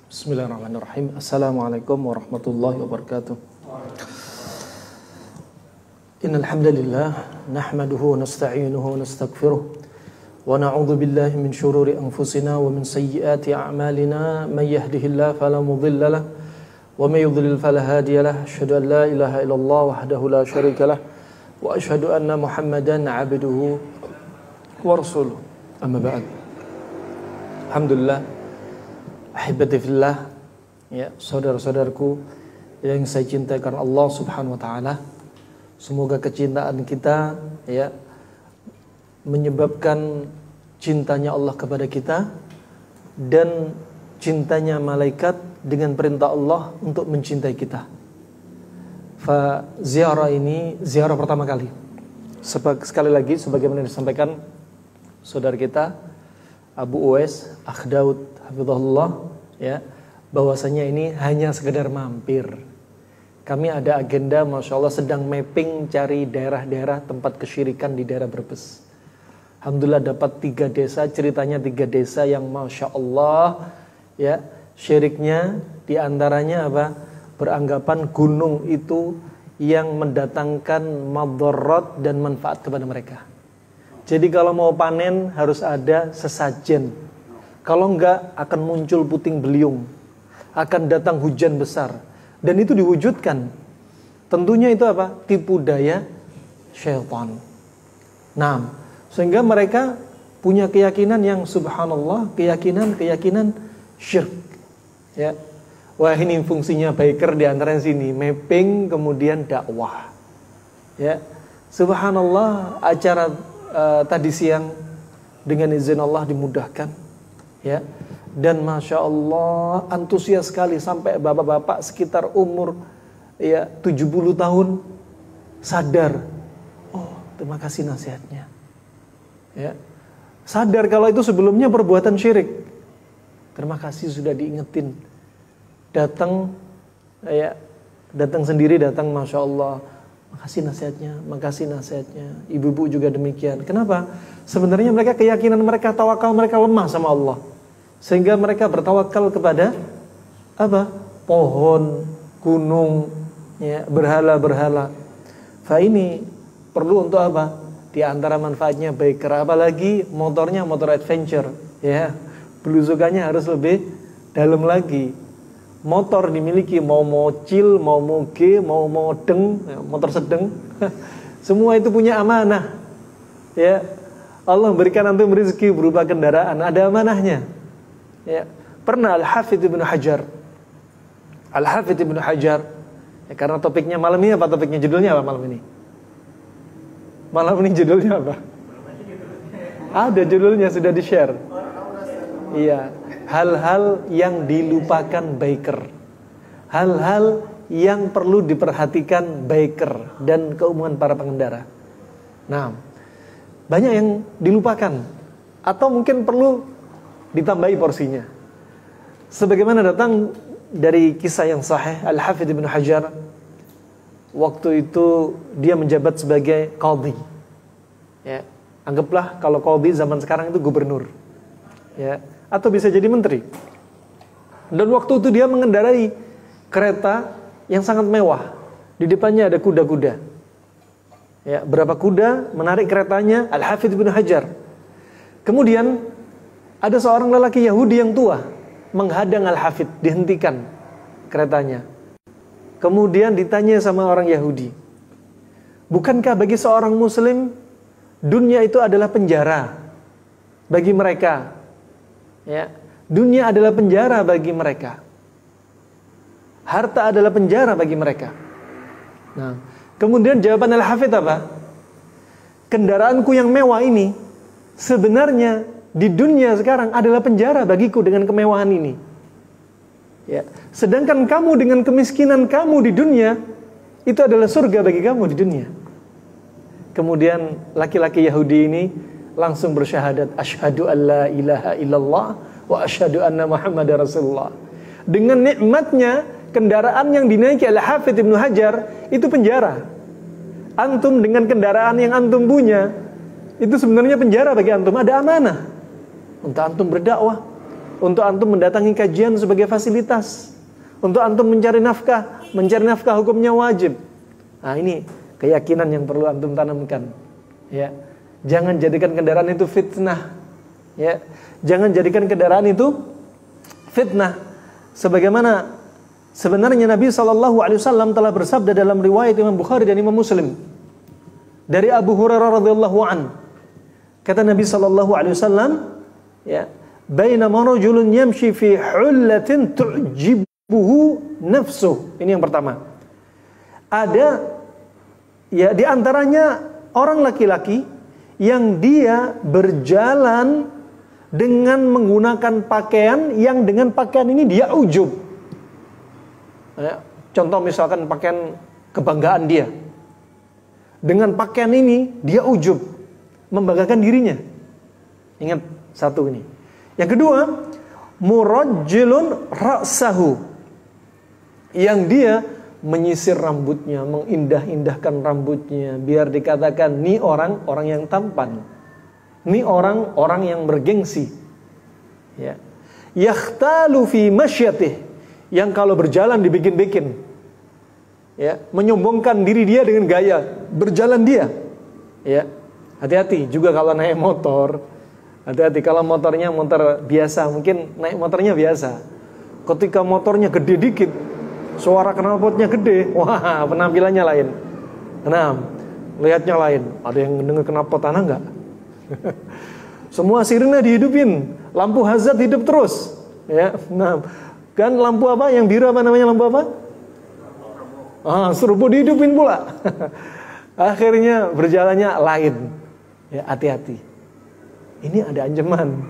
Bismillahirrahmanirrahim. Assalamualaikum warahmatullahi wabarakatuh. Innal hamdalillah nahmaduhu wa nasta'inuhu wa nastaghfiruh wa na'udzu billahi min shururi anfusina wa min sayyiati a'malina may yahdihillahu fala mudilla lahu wa may yudlil fala hadiya lahu. Asyhadu an la ilaha illallah wahdahu la syarika lahu wa asyhadu anna Muhammadan 'abduhu wa rasuluh. Amma ba'd. Alhamdulillah, ahibati fillah, ya, saudara-saudaraku yang saya cintai karena Allah Subhanahu wa taala. Semoga kecintaan kita, ya, menyebabkan cintanya Allah kepada kita dan cintanya malaikat dengan perintah Allah untuk mencintai kita. Ziarah ini ziarah pertama kali. Sekali lagi sebagaimana disampaikan saudara kita Abu Uwais Akh Daud hafizahullah, ya, bahwasanya ini hanya sekedar mampir. Kami ada agenda, Masya Allah, sedang mapping cari daerah-daerah tempat kesyirikan di daerah Brebes. Alhamdulillah dapat 3 desa, ceritanya 3 desa yang Masya Allah, ya, syiriknya diantaranya apa? Beranggapan gunung itu yang mendatangkan madarat dan manfaat kepada mereka. Jadi kalau mau panen harus ada sesajen. Kalau enggak akan muncul puting beliung, akan datang hujan besar. Dan itu diwujudkan. Tentunya itu apa? Tipu daya syaitan. Nah, sehingga mereka punya keyakinan yang subhanallah, keyakinan syirk. Ya. Wah, ini fungsinya biker di antara sini, mapping kemudian dakwah. Ya. Subhanallah, acara tadi siang dengan izin Allah dimudahkan, ya, dan Masya Allah antusias sekali sampai bapak-bapak sekitar umur, ya, 70 tahun sadar, oh terima kasih nasihatnya, ya, sadar kalau itu sebelumnya perbuatan syirik, terima kasih sudah diingetin, datang, ya, datang sendiri, datang Masya Allah, makasih nasihatnya. Ibu-ibu juga demikian. Kenapa? Sebenarnya mereka, keyakinan mereka, tawakal mereka lemah sama Allah. Sehingga mereka bertawakal kepada apa? Pohon, gunung, ya, berhala-berhala. Ini perlu untuk apa? Di antara manfaatnya biker, apalagi motornya motor adventure, ya. Belusukannya harus lebih dalam lagi. Motor dimiliki, mau mocil, mau moge, mau modeng, motor sedang, semua itu punya amanah, ya. Allah berikan antum rezeki berupa kendaraan, ada amanahnya, ya. Pernah Al-Hafidz Ibnu Hajar, ya, karena topiknya malam ini apa, topiknya judulnya apa malam ini? Malam ini judulnya apa? Ada judulnya, sudah di-share. Iya. Hal-hal yang dilupakan biker, hal-hal yang perlu diperhatikan biker dan keumuman para pengendara. Nah, banyak yang dilupakan atau mungkin perlu ditambahi porsinya. Sebagaimana datang dari kisah yang sahih, Al-Hafidz Ibnu Hajar waktu itu dia menjabat sebagai qadhi. Ya, anggaplah kalau qadhi zaman sekarang itu gubernur. Ya, atau bisa jadi menteri. Dan waktu itu dia mengendarai kereta yang sangat mewah. Di depannya ada kuda-kuda. Ya, berapa kuda menarik keretanya Al-Hafidz Ibnu Hajar. Kemudian ada seorang lelaki Yahudi yang tua menghadang Al-Hafidz, dihentikan keretanya. Kemudian ditanya sama orang Yahudi, bukankah bagi seorang muslim dunia itu adalah penjara bagi mereka? Ya, dunia adalah penjara bagi mereka. Harta adalah penjara bagi mereka. Nah, kemudian jawaban Al-Hafidz apa? Kendaraanku yang mewah ini sebenarnya di dunia sekarang adalah penjara bagiku dengan kemewahan ini. Ya, sedangkan kamu dengan kemiskinan kamu di dunia itu adalah surga bagi kamu di dunia. Kemudian laki-laki Yahudi ini langsung bersyahadat, asyhadu alla ilaha illallah wa asyhadu anna Muhammadar Rasulullah. Dengan nikmatnya kendaraan yang dinaiki Al-Hafidz Ibnu Hajar itu penjara. Antum dengan kendaraan yang antum punya itu sebenarnya penjara bagi antum. Ada amanah untuk antum berdakwah, untuk antum mendatangi kajian sebagai fasilitas, untuk antum mencari nafkah hukumnya wajib. Nah, ini keyakinan yang perlu antum tanamkan. Ya, jangan jadikan kendaraan itu fitnah. Ya, jangan jadikan kendaraan itu fitnah. Sebagaimana sebenarnya Nabi SAW telah bersabda dalam riwayat Imam Bukhari dan Imam Muslim dari Abu Hurairah radhiyallahu an. Kata Nabi SAW, ya, bainama rajulun yamshi fi hullatin tu'jibuhu nafsuh. Ini yang pertama. Ada, ya, di antaranya orang laki-laki yang dia berjalan dengan menggunakan pakaian yang dengan pakaian ini dia ujub. Ya, contoh misalkan pakaian kebanggaan dia. Dengan pakaian ini dia ujub, membanggakan dirinya. Ingat satu ini. Yang kedua, murajjilun ra'sahu, yang dia menyisir rambutnya, mengindah-indahkan rambutnya, biar dikatakan ini orang yang tampan, ini orang yang bergengsi. Ya. Yakhtalu fi masyatih, yang kalau berjalan dibikin-bikin, ya, menyombongkan diri dia dengan gaya berjalan dia. Ya, hati-hati juga kalau naik motor. Hati-hati kalau motornya motor biasa, mungkin naik motornya biasa. Ketika motornya gede dikit, suara knalpotnya gede, wah, penampilannya lain. Nah, lihatnya lain. Ada yang mendengar knalpot tanah enggak? Semua sirine dihidupin, lampu hazard hidup terus. Ya, nah, kan lampu apa? Yang biru apa namanya, lampu apa? Serbu dihidupin pula. Akhirnya berjalannya lain. Ya, hati-hati. Ini ada ancaman.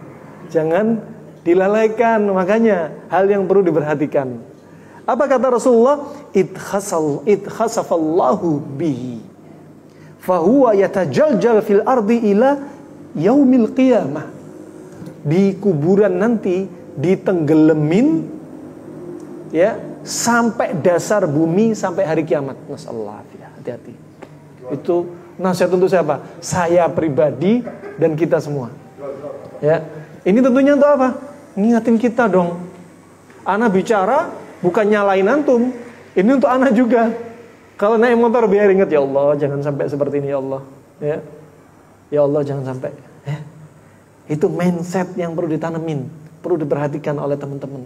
Jangan dilalaikan. Makanya hal yang perlu diperhatikan. Apa kata Rasulullah? Idkhasafallahu bihi fahuwa yatajaljal fil ardi ila yaumil qiyamah. Di kuburan nanti ditenggelemin, ya, sampai dasar bumi, sampai hari kiamat. Nasallahu alaihi. Hati-hati. Itu nasihat untuk siapa? Saya pribadi dan kita semua. Ya, ini tentunya untuk apa? Ngingatin kita dong. Ana bicara bukan nyalain antum. Ini untuk ana juga. Kalau naik motor biar ingat, ya Allah, jangan sampai seperti ini, ya Allah. Ya, ya Allah, jangan sampai. Ya. Itu mindset yang perlu ditanemin, perlu diperhatikan oleh teman-teman.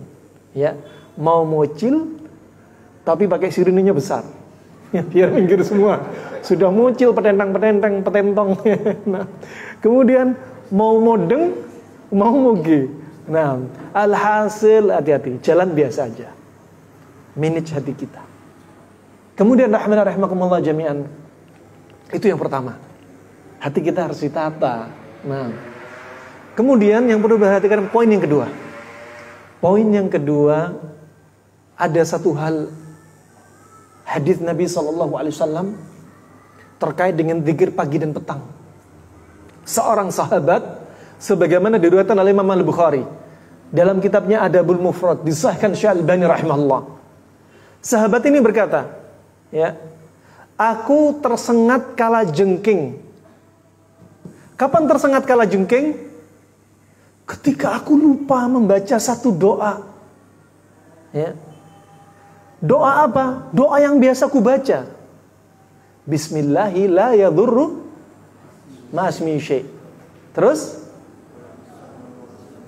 Ya, mau mocil tapi pakai sirinenya besar. Ya, biar minggir semua. Sudah mocil petentang. Nah, kemudian mau modeng, mau moge. Nah, alhasil hati-hati, jalan biasa aja. Manage hati kita. Kemudian rahimakumullah jami'an. Itu yang pertama. Hati kita harus ditata. Nah, kemudian yang perlu diperhatikan poin yang kedua. Poin yang kedua, ada satu hal hadis Nabi SAW terkait dengan zikir pagi dan petang. Seorang sahabat, sebagaimana diriwayatkan oleh Imam Al-Bukhari dalam kitabnya Adabul Mufrad, disahkan Syekh Al-Albani rahimahullah. Sahabat ini berkata, ya, aku tersengat kala jengking. Kapan tersengat kala jengking? Ketika aku lupa membaca satu doa. Ya. Doa apa? Doa yang biasa ku baca. Bismillahi la yadurru ma'asmi syai'. Terus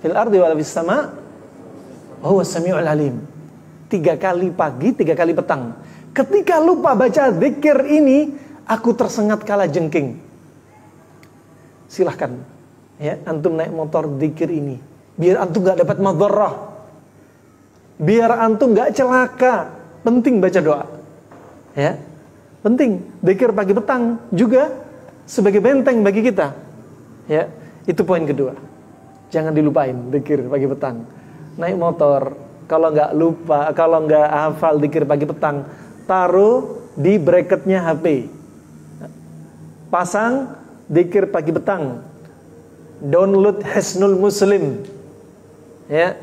fil ardi wala fis sama' huwa samiul alim. 3 kali pagi, 3 kali petang. Ketika lupa baca zikir ini, aku tersengat kala jengking. Silahkan, ya, antum naik motor zikir ini, biar antum gak dapat madharrah, biar antum gak celaka. Penting baca doa, ya, penting. Zikir pagi petang juga sebagai benteng bagi kita, ya. Itu poin kedua. Jangan dilupain zikir pagi petang. Naik motor, kalau nggak lupa, kalau nggak hafal zikir pagi petang, taruh di bracketnya HP. Pasang zikir pagi petang. Download Hisnul Muslim. Ya.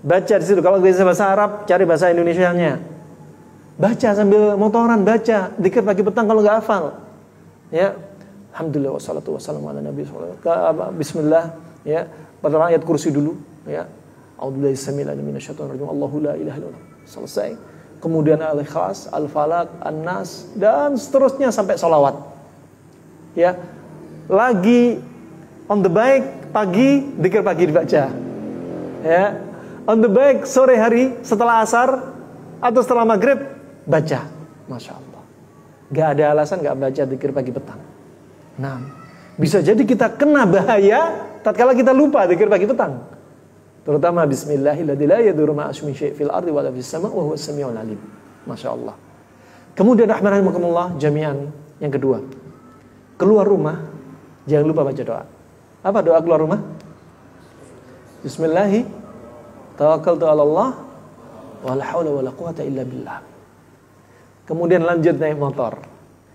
Baca di situ. Kalau bisa bahasa Arab, cari bahasa Indonesianya. Baca sambil motoran, baca zikir pagi petang kalau nggak hafal. Ya. Alhamdulillah wassalatu wassalamu ala nabi sallallahu. Bismillah, ya. Pada ayat kursi dulu, ya. A'udzubillahi samil alim minasyaitonir rajim. Allahu la ilaha illallah. Selesai. Kemudian Al-Ikhlas, Al-Falaq, An-Nas dan seterusnya sampai sholawat. Ya. Lagi on the bike pagi, dzikir pagi dibaca. Ya. On the bike sore hari setelah asar atau setelah maghrib baca. Masya Allah. Gak ada alasan gak baca dzikir pagi petang. Nah, bisa jadi kita kena bahaya tatkala kita lupa dzikir pagi petang. Terutama bismillahilladzi la yadurru ma'asmi syai' fil ardi wa la fis sama' wa huwas samiul alim. Masya Allah. Kemudian rahmanakumullah jami'an yang kedua. Keluar rumah jangan lupa baca doa. Apa doa keluar rumah? Bismillahi tawakkaltu 'ala Allah wa la haula wa la quwata illa billah. Kemudian lanjut naik motor.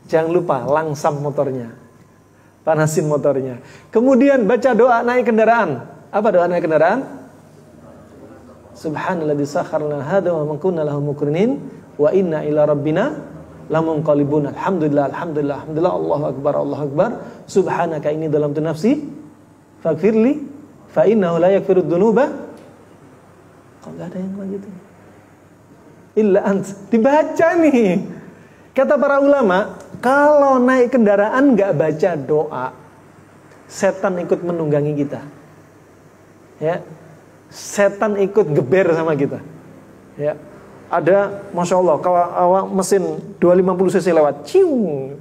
Jangan lupa langsam motornya. Panasin motornya. Kemudian baca doa naik kendaraan. Apa doa naik kendaraan? Subhanalladzi sakharna hadza wa ma kunna lahu muqrinin wa inna ila rabbina lamunqalibun. Alhamdulillah, alhamdulillah, alhamdulillah, Allahu akbar, Allahu akbar. Subhanaka inni dhalamtu nafsi faghfirli fa innahu la yaghfiru dzunuba. Kok enggak ada yang lanjutin? Illa ant. Dibaca nih. Kata para ulama, kalau naik kendaraan enggak baca doa, setan ikut menunggangi kita. Ya. Setan ikut geber sama kita. Ya. Ada, Masya Allah, kalau mesin 250 cc lewat, cium.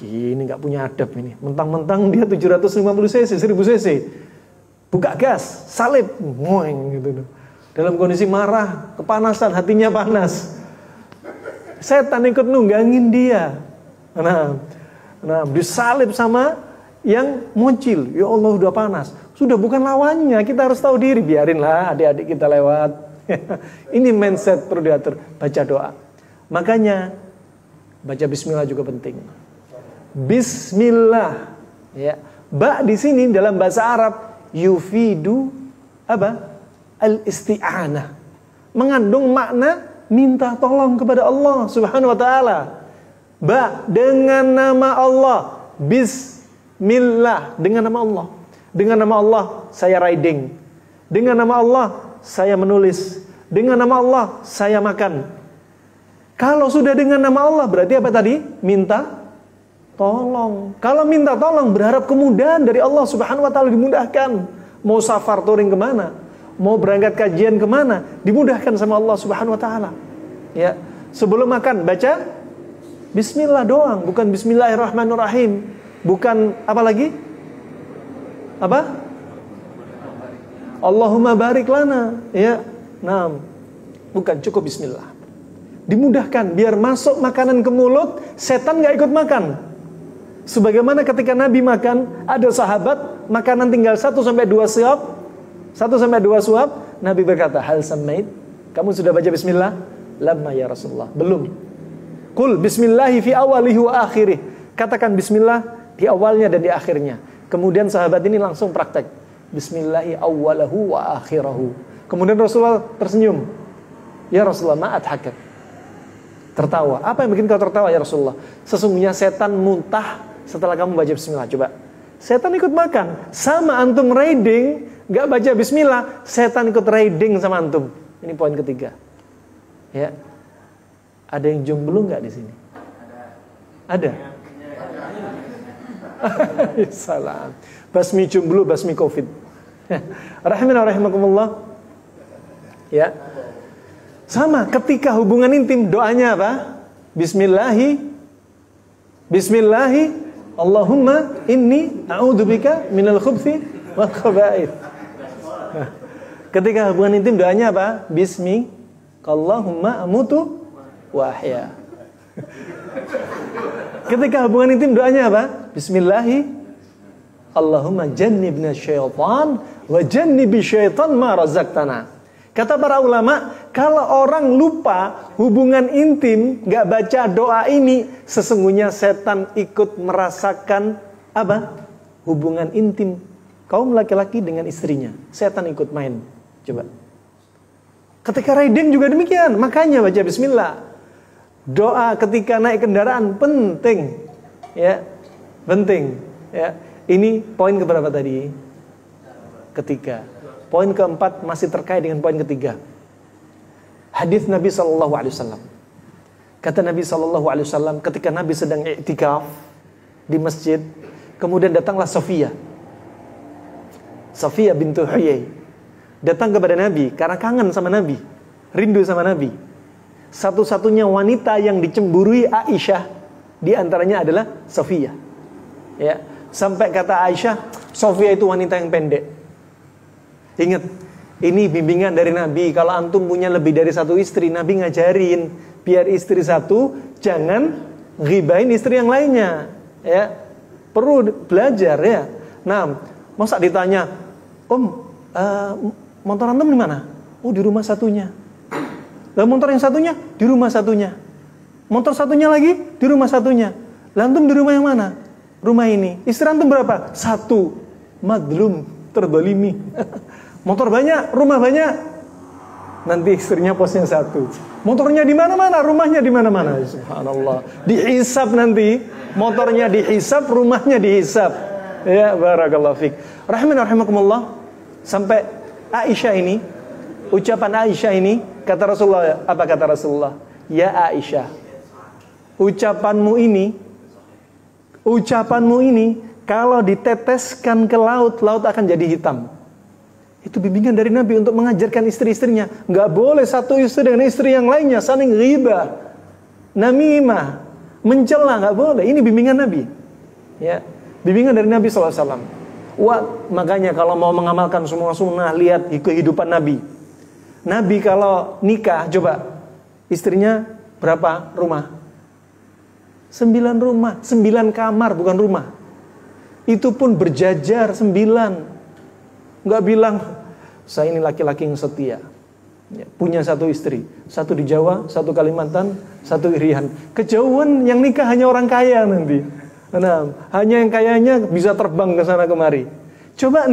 Ini nggak punya adab ini. Mentang-mentang dia 750 cc, 1000 cc. Buka gas, salib, ngoeng gitu. Dalam kondisi marah, kepanasan, hatinya panas. Setan ikut nunggangin dia. Nah, disalib sama yang muncul. Ya Allah, udah panas. Sudah bukan lawannya, kita harus tahu diri. Biarinlah adik-adik kita lewat. Ini mindset perlu diatur. Baca doa. Makanya baca bismillah juga penting. Bismillah. Ya. Ba di sini dalam bahasa Arab yufidu apa? Al-isti'anah. Mengandung makna minta tolong kepada Allah Subhanahu wa taala. Ba dengan nama Allah. Bismillah dengan nama Allah. Dengan nama Allah saya riding. Dengan nama Allah saya menulis. Dengan nama Allah saya makan. Kalau sudah dengan nama Allah berarti apa tadi? Minta tolong. Kalau minta tolong berharap kemudahan dari Allah Subhanahu wa taala, dimudahkan. Mau safar touring kemana? Mau berangkat kajian kemana? Dimudahkan sama Allah Subhanahu wa taala. Ya. Sebelum makan baca bismillah doang, bukan bismillahirrahmanirrahim. Bukan apa lagi? Apa? Allahumma barik lana. Ya. Nah, bukan, cukup bismillah. Dimudahkan biar masuk makanan ke mulut, setan gak ikut makan. Sebagaimana ketika Nabi makan, ada sahabat makanan tinggal 1-2 suap. 1-2 suap, Nabi berkata, "Hal samait? Kamu sudah baca bismillah?" "Lamma ya Rasulullah." "Belum." "Qul bismillahi fi awalihi wa akhirih." Katakan bismillah di awalnya dan di akhirnya. Kemudian sahabat ini langsung praktek. Bismillahi awwalahu wa akhirahu. Kemudian Rasulullah tersenyum. "Ya Rasulullah, ma'at hakak." Tertawa. "Apa yang bikin kau tertawa ya Rasulullah?" "Sesungguhnya setan muntah setelah kamu baca bismillah." Coba. Setan ikut makan. Sama antum riding, gak baca bismillah, setan ikut riding sama antum. Ini poin ketiga. Ya. Ada yang jomblo gak di sini? Ada? Salam. Basmi jomblo, basmi covid. Rahimakumullah. Ya. Sama ketika hubungan intim doanya apa? Bismillahi Allahumma inni a'udzubika minal khubthi wal khaba'ith. Ketika hubungan intim doanya apa? Bismi Allahumma amutu wa ahya. Ketika hubungan intim doanya apa? Bismillahi Allahumma jannibna syaitan wa jannibi syaitan ma razaqtana. Kata para ulama, kalau orang lupa hubungan intim, gak baca doa ini, sesungguhnya setan ikut merasakan apa? Hubungan intim kaum laki-laki dengan istrinya. Setan ikut main. Coba. Ketika riding juga demikian. Makanya baca bismillah. Doa ketika naik kendaraan penting. Ya, penting. Ya. Ini poin keberapa tadi? Ketiga. Poin keempat masih terkait dengan poin ketiga. Hadis Nabi SAW. Kata Nabi SAW, ketika Nabi sedang i'tikaf di masjid, kemudian datanglah Safiyah bintu Huyai, datang kepada Nabi karena kangen sama Nabi, rindu sama Nabi. Satu-satunya wanita yang dicemburui Aisyah di antaranya adalah Safiyah. Ya, sampai kata Aisyah, Safiyah itu wanita yang pendek. Ingat, ini bimbingan dari Nabi. Kalau antum punya lebih dari satu istri, Nabi ngajarin biar istri satu jangan ghibain istri yang lainnya. Ya, perlu belajar ya. Nah, masa ditanya, motor antum di mana? Oh, di rumah satunya. Lah motor yang satunya di rumah satunya. Motor satunya lagi di rumah satunya. Lah antum di rumah yang mana? Rumah ini. Istri antum berapa? Satu. Madlum, terzalimi. Motor banyak, rumah banyak. Nanti istrinya posnya satu. Motornya di mana-mana, rumahnya di mana-mana. Subhanallah. Dihisab nanti. Motornya dihisab, rumahnya dihisab. Ya, barakallahu fik. Rahimakumullah. Sampai Aisyah ini, ucapan Aisyah ini, kata Rasulullah, apa kata Rasulullah? Ya Aisyah, ucapanmu ini kalau diteteskan ke laut, laut akan jadi hitam. Itu bimbingan dari Nabi untuk mengajarkan istri-istrinya. Nggak boleh satu istri dengan istri yang lainnya saling ghibah, namimah, mencela, nggak boleh. Ini bimbingan Nabi. Ya, bimbingan dari Nabi SAW. Makanya kalau mau mengamalkan semua sunnah, lihat kehidupan Nabi. Nabi kalau nikah, coba istrinya berapa rumah? 9 rumah, 9 kamar, bukan rumah. Itu pun berjajar 9. Nggak bilang, saya ini laki-laki yang setia. Ya, punya satu istri. Satu di Jawa, satu Kalimantan, satu Irian. Kejauhan yang nikah hanya orang kaya nanti. Nah, hanya yang kayanya bisa terbang ke sana kemari. Coba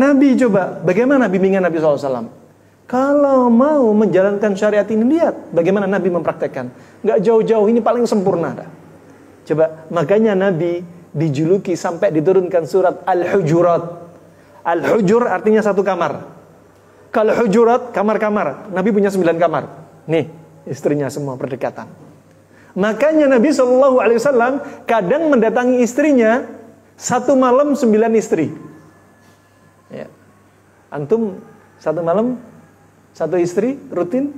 bagaimana bimbingan Nabi SAW? Kalau mau menjalankan syariat ini, lihat bagaimana Nabi mempraktekkan. Nggak jauh-jauh, ini paling sempurna. Coba, makanya Nabi dijuluki sampai diturunkan surat Al-Hujurat. Al-Hujur artinya satu kamar. Kalau Hujurat, kamar-kamar. Nabi punya 9 kamar. Nih, istrinya semua berdekatan. Makanya Nabi SAW kadang mendatangi istrinya satu malam 9 istri. Ya. Antum satu malam satu istri rutin?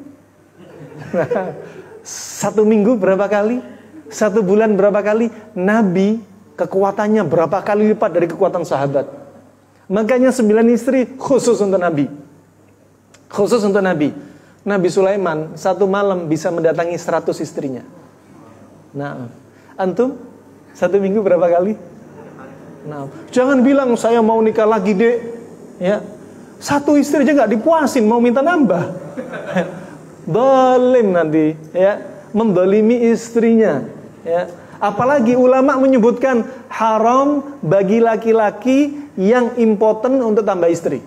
Satu minggu berapa kali? Satu bulan berapa kali? Nabi kekuatannya berapa kali lipat dari kekuatan sahabat. Makanya 9 istri khusus untuk Nabi. Khusus untuk Nabi. Nabi Sulaiman satu malam bisa mendatangi 100 istrinya. Nah, antum satu minggu berapa kali? Nah, jangan bilang saya mau nikah lagi dek. Ya, satu istri aja nggak dipuasin, mau minta nambah. Dolim nanti, ya, mendolimi istrinya. Ya, apalagi ulama menyebutkan haram bagi laki-laki yang impoten untuk tambah istri.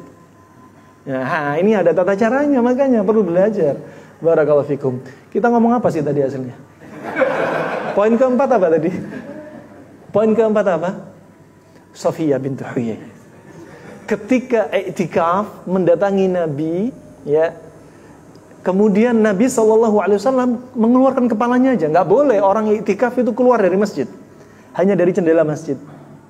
Nah, ini ada tata caranya, makanya perlu belajar. Barakallahu fikum. Kita ngomong apa sih tadi hasilnya? Poin keempat apa tadi? Poin keempat apa? Safiyah bintu Huyai. Ketika i'tikaf mendatangi Nabi, ya. Kemudian Nabi SAW mengeluarkan kepalanya aja. Nggak boleh orang i'tikaf itu keluar dari masjid. Hanya dari jendela masjid.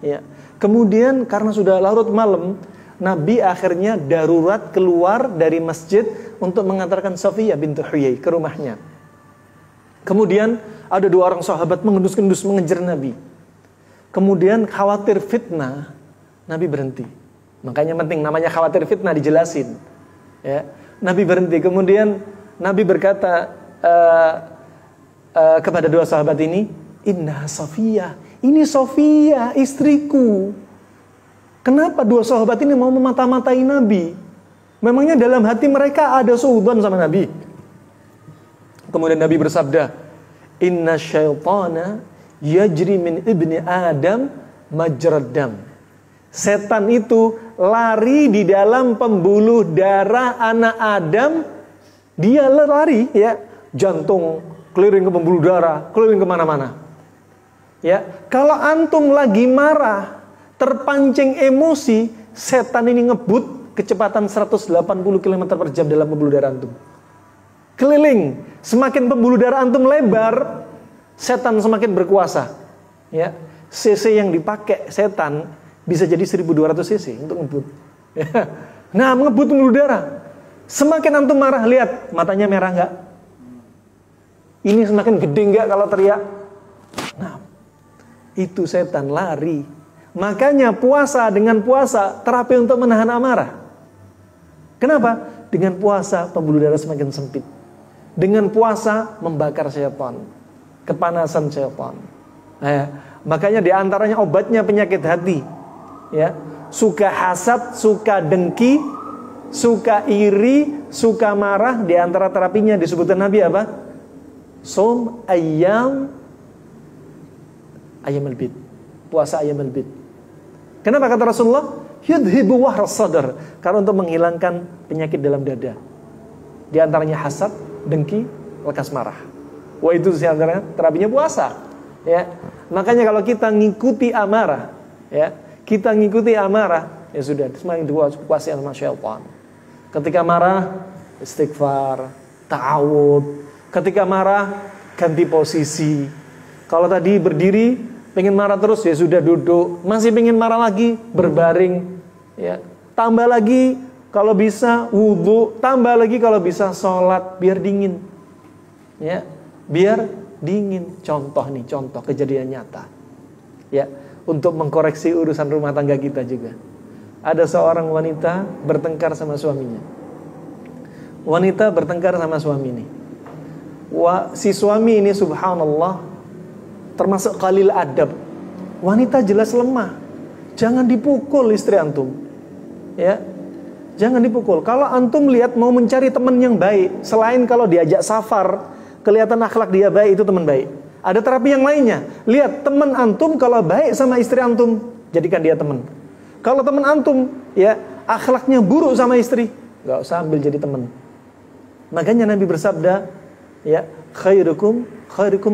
Ya. Kemudian karena sudah larut malam, Nabi akhirnya darurat keluar dari masjid untuk mengantarkan Safiyah bintu Huyai ke rumahnya. Kemudian ada 2 orang sahabat mengendus-endus mengejar Nabi. Kemudian khawatir fitnah, Nabi berhenti. Makanya penting, namanya khawatir fitnah dijelasin. Ya. Nabi berhenti. Kemudian Nabi berkata kepada 2 sahabat ini, Inna Safiyah, ini Safiyah istriku. Kenapa 2 sahabat ini mau memata-matai Nabi? Memangnya dalam hati mereka ada suudzon sama Nabi? Kemudian Nabi bersabda, Inna syaitana yajri min ibni Adam majrad dam. Setan itu lari di dalam pembuluh darah anak Adam. Dia lari, ya, jantung keliling ke pembuluh darah, keliling kemana-mana. Ya, kalau antum lagi marah, terpancing emosi, setan ini ngebut kecepatan 180 km per jam dalam pembuluh darah antum. Keliling, semakin pembuluh darah antum lebar, setan semakin berkuasa. Ya, cc yang dipakai setan bisa jadi 1200 cc untuk ngebut. Ya. Nah, ngebut pembuluh darah. Semakin antum marah, lihat matanya merah nggak? Ini semakin gede nggak kalau teriak? Nah, itu setan lari. Makanya puasa, dengan puasa terapi untuk menahan amarah. Kenapa? Dengan puasa pembuluh darah semakin sempit. Dengan puasa membakar syaitan, kepanasan syaitan. Makanya diantaranya obatnya penyakit hati, ya, suka hasad, suka dengki, suka iri, suka marah. Diantara terapinya disebutkan Nabi apa? Som ayam al-bid, puasa ayam al-bid. Kenapa kata Rasulullah? Yudhibu wahras sadar, karena untuk menghilangkan penyakit dalam dada. Diantaranya hasad, dengki, lekas marah. Wah, itu sebenarnya terapinya puasa. Ya, makanya kalau kita ngikuti amarah, ya, kita ngikuti amarah, ya sudah, semakin dikuasai sama syaitan. Ketika marah, istighfar, ta'awud. Ketika marah, ganti posisi. Kalau tadi berdiri, pengen marah terus, ya sudah duduk. Masih pengen marah lagi, berbaring. Ya, tambah lagi. Kalau bisa wudu, tambah lagi kalau bisa sholat, biar dingin. Ya, biar dingin. Contoh nih, contoh kejadian nyata. Ya, untuk mengkoreksi urusan rumah tangga kita juga. Ada seorang wanita bertengkar sama suaminya. Wanita bertengkar sama suami ini. Si suami ini subhanallah termasuk qalil adab. Wanita jelas lemah. Jangan dipukul istri antum. Ya. Jangan dipukul. Kalau antum lihat mau mencari teman yang baik, selain kalau diajak safar, kelihatan akhlak dia baik, itu teman baik. Ada terapi yang lainnya. Lihat teman antum kalau baik sama istri antum, jadikan dia teman. Kalau teman antum, ya, akhlaknya buruk sama istri, nggak usah ambil jadi teman. Makanya Nabi bersabda, ya, khairukum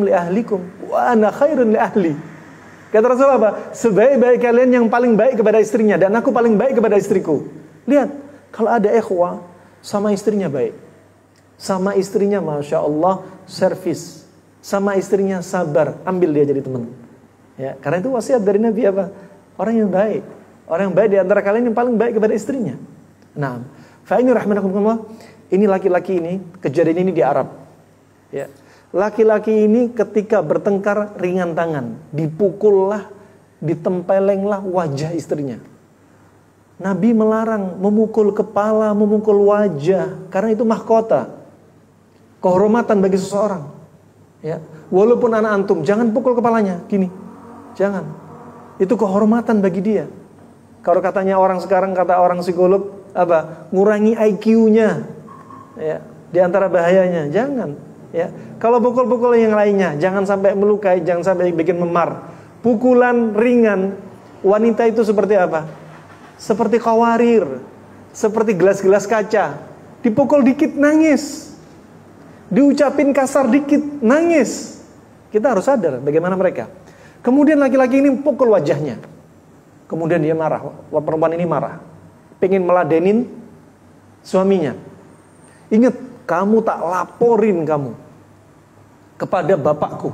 li ahlikum wa ana khairun li ahli. Kata Rasul apa? Sebaik-baik kalian yang paling baik kepada istrinya, dan aku paling baik kepada istriku. Lihat. Kalau ada ikhwah sama istrinya baik, sama istrinya masya Allah servis, sama istrinya sabar, ambil dia jadi teman. Ya, karena itu wasiat dari Nabi apa? Orang yang baik di antara kalian yang paling baik kepada istrinya. Nah, fa ini rahmanakumullah, ini laki-laki ini, kejadian ini di Arab. Ya, laki-laki ini ketika bertengkar ringan tangan, dipukullah, ditempelenglah wajah istrinya. Nabi melarang memukul kepala, memukul wajah, karena itu mahkota, kehormatan bagi seseorang. Ya, walaupun anak antum, jangan pukul kepalanya, gini, jangan. Itu kehormatan bagi dia. Kalau katanya orang sekarang, kata orang psikolog, apa? Ngurangi IQ-nya. Ya, di antara bahayanya, jangan. Ya, kalau pukul-pukul yang lainnya, jangan sampai melukai, jangan sampai bikin memar. Pukulan ringan, wanita itu seperti apa? Seperti kawarir, seperti gelas-gelas kaca. Dipukul dikit nangis, diucapin kasar dikit nangis. Kita harus sadar bagaimana mereka. Kemudian laki-laki ini pukul wajahnya. Kemudian dia marah, perempuan ini marah, pengen meladenin suaminya. Ingat, kamu tak laporin kamu kepada bapakku.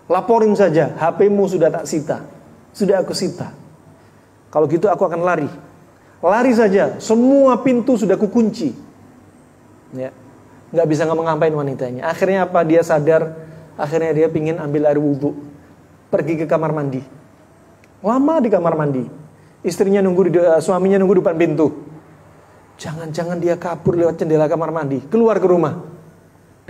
Laporin saja, HP-mu sudah tak sita, sudah aku sita. Kalau gitu aku akan lari. Lari saja, semua pintu sudah kukunci. Ya, nggak bisa ngapa-ngapain wanitanya. Akhirnya apa? Dia sadar. Akhirnya dia pingin ambil air wudhu, pergi ke kamar mandi. Lama di kamar mandi. Istrinya suaminya nunggu di depan pintu. Jangan-jangan dia kabur lewat jendela kamar mandi, keluar ke rumah.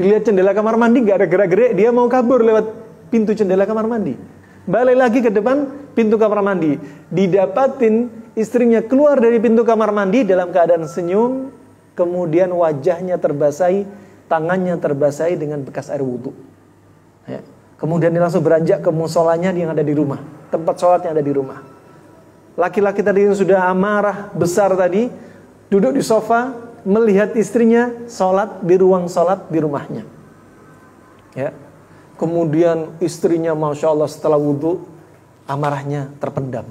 Dilihat jendela kamar mandi nggak ada gerak-gerik, dia mau kabur lewat pintu jendela kamar mandi. Balik lagi ke depan pintu kamar mandi. Didapatin istrinya keluar dari pintu kamar mandi dalam keadaan senyum. Kemudian wajahnya terbasahi, tangannya terbasahi dengan bekas air wudhu. Ya. Kemudian dia langsung beranjak ke musolanya yang ada di rumah, tempat sholat yang ada di rumah. Laki-laki tadi yang sudah amarah besar tadi, duduk di sofa, melihat istrinya sholat di ruang sholat di rumahnya. Ya. Kemudian istrinya masya Allah setelah wudhu, amarahnya terpendam.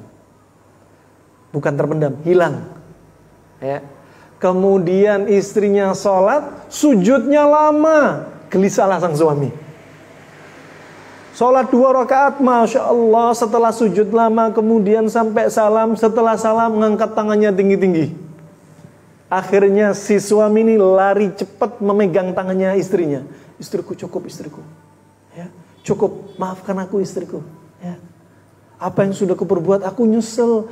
Bukan terpendam, hilang. Ya. Kemudian istrinya sholat, sujudnya lama, gelisahlah sang suami. Sholat 2 rakaat, Masya Allah, setelah sujud lama, kemudian sampai salam, setelah salam mengangkat tangannya tinggi-tinggi. Akhirnya si suami ini lari cepat memegang tangannya istrinya. Istriku, cukup istriku. Ya, cukup, maafkan aku istriku. Ya. Apa yang sudah kuperbuat, aku nyesel.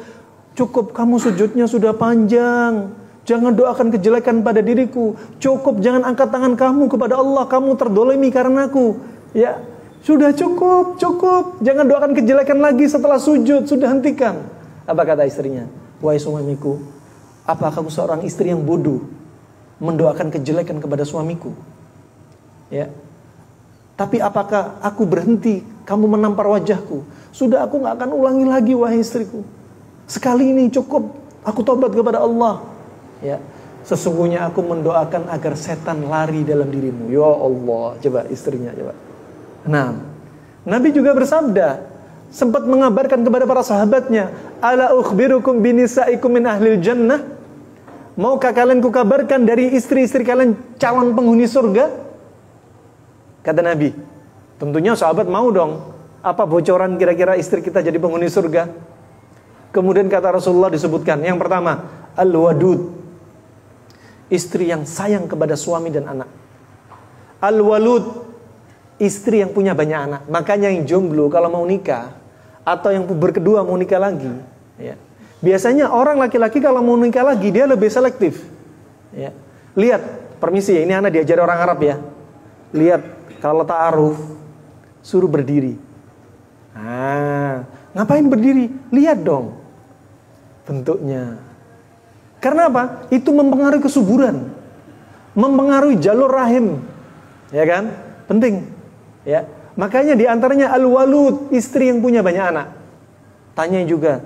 Cukup, kamu sujudnya sudah panjang. Jangan doakan kejelekan pada diriku. Cukup, jangan angkat tangan kamu kepada Allah. Kamu terdolimi karena aku. Ya, sudah cukup, cukup. Jangan doakan kejelekan lagi setelah sujud. Sudah hentikan. Apa kata istrinya? Wahai suamiku, apa kamu seorang istri yang bodoh mendoakan kejelekan kepada suamiku? Ya. Tapi apakah aku berhenti, kamu menampar wajahku? Sudah, aku gak akan ulangi lagi, wahai istriku. Sekali ini cukup, aku tobat kepada Allah. Ya, sesungguhnya aku mendoakan agar setan lari dalam dirimu. Ya Allah, coba istrinya coba. Nah, Nabi juga bersabda, sempat mengabarkan kepada para sahabatnya, ala ukhbirukum binisaikum min ahlil jannah. Maukah kalian kukabarkan dari istri-istri kalian calon penghuni surga? Kata Nabi. Tentunya sahabat mau dong. Apa bocoran kira-kira istri kita jadi penghuni surga? Kemudian kata Rasulullah disebutkan, yang pertama, al-wadud, istri yang sayang kepada suami dan anak. Al-walud, istri yang punya banyak anak. Makanya yang jomblo kalau mau nikah, atau yang puber kedua mau nikah lagi, ya, biasanya orang laki-laki kalau mau nikah lagi, dia lebih selektif. Ya. Lihat, permisi ya, ini anak diajari orang Arab ya. Lihat, kalau ta'aruf, suruh berdiri. Nah, ngapain berdiri? Lihat dong bentuknya. Karena apa? Itu mempengaruhi kesuburan, mempengaruhi jalur rahim, ya kan? Penting, ya. Makanya diantaranya al-walud, istri yang punya banyak anak. Tanya juga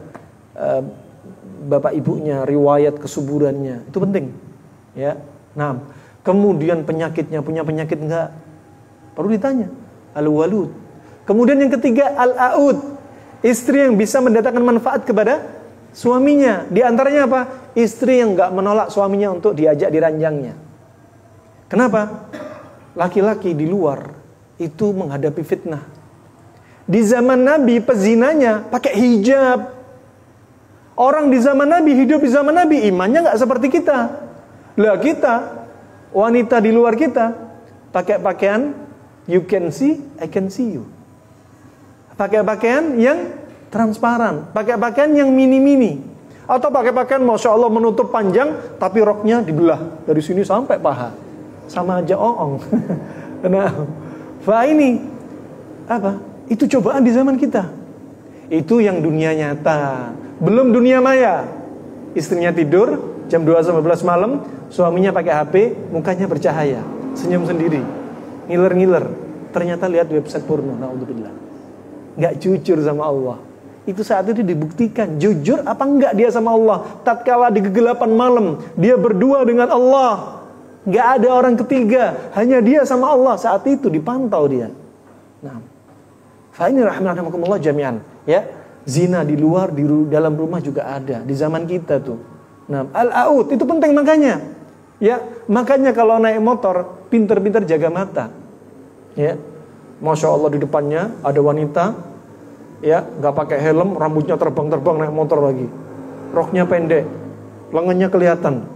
bapak ibunya, riwayat kesuburannya, itu penting, ya. Nah, kemudian penyakitnya, punya penyakit enggak? Perlu ditanya. Al-walud. Kemudian yang ketiga al-aud, istri yang bisa mendatangkan manfaat kepada suaminya. Di antaranya apa? Istri yang gak menolak suaminya untuk diajak di ranjangnya. Kenapa? Laki-laki di luar itu menghadapi fitnah. Di zaman Nabi pezinanya pakai hijab. Orang di zaman Nabi, hidup di zaman Nabi, imannya gak seperti kita. Lah kita, wanita di luar kita, pakai pakaian you can see, I can see you. Pakai pakaian yang transparan, pakai pakaian yang mini-mini. Atau pakai pakaian Masya Allah menutup panjang, tapi roknya dibelah dari sini sampai paha. Sama aja oong. Nah, ini apa? Itu cobaan di zaman kita. Itu yang dunia nyata. Belum dunia maya. Istrinya tidur jam 2-11 malam, suaminya pakai HP, mukanya bercahaya, senyum sendiri, ngiler-ngiler. Ternyata lihat website porno. Naudzubillah. Gak jujur sama Allah. Itu saat itu dibuktikan jujur apa enggak dia sama Allah. Tatkala di kegelapan malam dia berdua dengan Allah, enggak ada orang ketiga, hanya dia sama Allah. Saat itu dipantau dia. Nah, fa ini rahimahumullah jami'an, ya. Zina di luar, di dalam rumah juga ada di zaman kita tuh. Nah, al-aud itu penting makanya. Ya, makanya kalau naik motor pinter-pinter jaga mata. Ya. Masya Allah di depannya ada wanita, ya, nggak pakai helm, rambutnya terbang-terbang naik motor lagi, roknya pendek, lengannya kelihatan.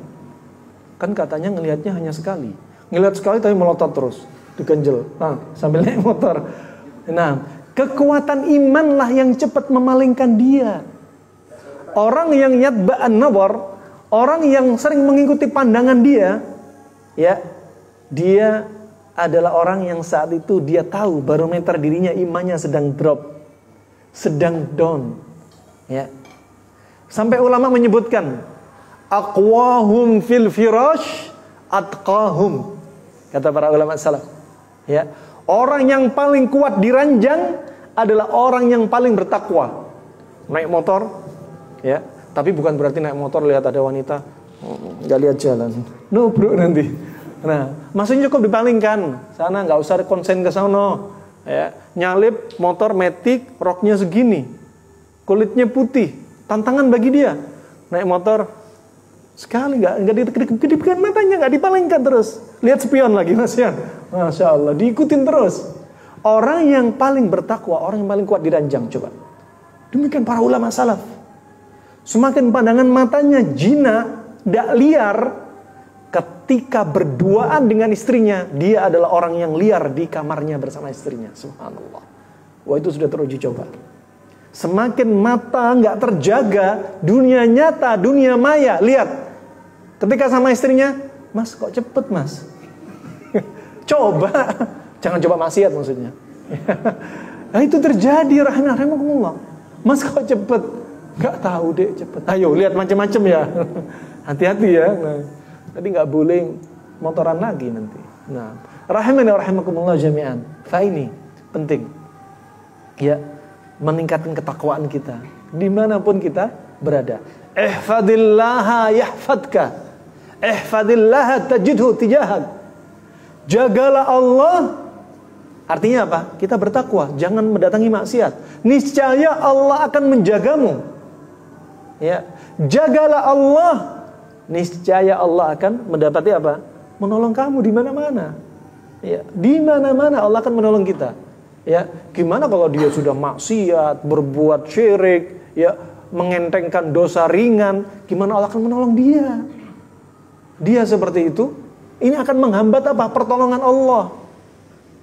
Kan katanya ngelihatnya hanya sekali, ngelihat sekali tapi melotot terus, diganjel, nah sambil naik motor. Nah, kekuatan imanlah yang cepat memalingkan dia. Orang yang yatba'an nawar, orang yang sering mengikuti pandangan dia, ya, dia adalah orang yang saat itu dia tahu barometer dirinya imannya sedang drop, sedang down, ya. Sampai ulama menyebutkan aqwahum fil firash atqahum, kata para ulama salaf, ya. Orang yang paling kuat di ranjang adalah orang yang paling bertakwa. Naik motor, ya, tapi bukan berarti naik motor lihat ada wanita nggak lihat jalan, no bro nanti. Nah, maksudnya cukup dipalingkan sana, nggak usah konsen ke sana. Ya, nyalip motor metik, roknya segini, kulitnya putih, tantangan bagi dia. Naik motor Sekali nggak dikedip-kedipkan matanya, nggak dipalingkan terus. Lihat spion lagi Mas Yan. Masya Allah, diikutin terus. Orang yang paling bertakwa, orang yang paling kuat diranjang, coba. Demikian para ulama salaf. Semakin pandangan matanya jina, tidak liar, ketika berduaan dengan istrinya, dia adalah orang yang liar di kamarnya bersama istrinya. Subhanallah. Wah, itu sudah teruji coba. Semakin mata nggak terjaga, dunia nyata, dunia maya, lihat. Ketika sama istrinya, Mas kok cepet Mas? Coba, jangan coba maksiat maksudnya. Nah itu terjadi rahimahumullah. Mas kok cepet? Gak tahu deh cepet. Ayo lihat macam-macam ya. Hati-hati ya. Nah, tadi nggak boleh motoran lagi nanti. Nah, rahimani rahimakumullah jami'an. Ini penting. Ya, meningkatkan ketakwaan kita dimanapun kita berada. Ihfadillaha yahfadka. Ihfadillaha tajidhu tijahak. Jagalah Allah. Artinya apa? Kita bertakwa, jangan mendatangi maksiat. Niscaya Allah akan menjagamu. Ya, jagalah Allah. Niscaya Allah akan mendapati apa? Menolong kamu di mana-mana. Ya, di mana-mana Allah akan menolong kita. Ya, gimana kalau dia sudah maksiat, berbuat syirik, ya, mengentengkan dosa ringan, gimana Allah akan menolong dia? Dia seperti itu, ini akan menghambat apa? Pertolongan Allah.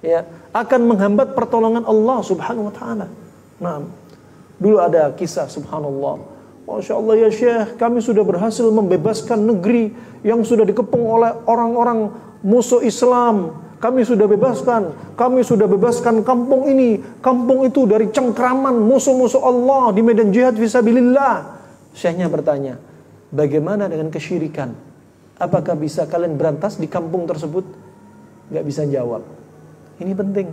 Ya, akan menghambat pertolongan Allah Subhanahu wa taala. Nah, dulu ada kisah subhanallah. Masya Allah ya Syekh, kami sudah berhasil membebaskan negeri yang sudah dikepung oleh orang-orang musuh Islam. Kami sudah bebaskan kampung ini, kampung itu dari cengkraman musuh-musuh Allah di medan jihad fisabilillah. Syekhnya bertanya, bagaimana dengan kesyirikan? Apakah bisa kalian berantas di kampung tersebut? Gak bisa jawab. Ini penting.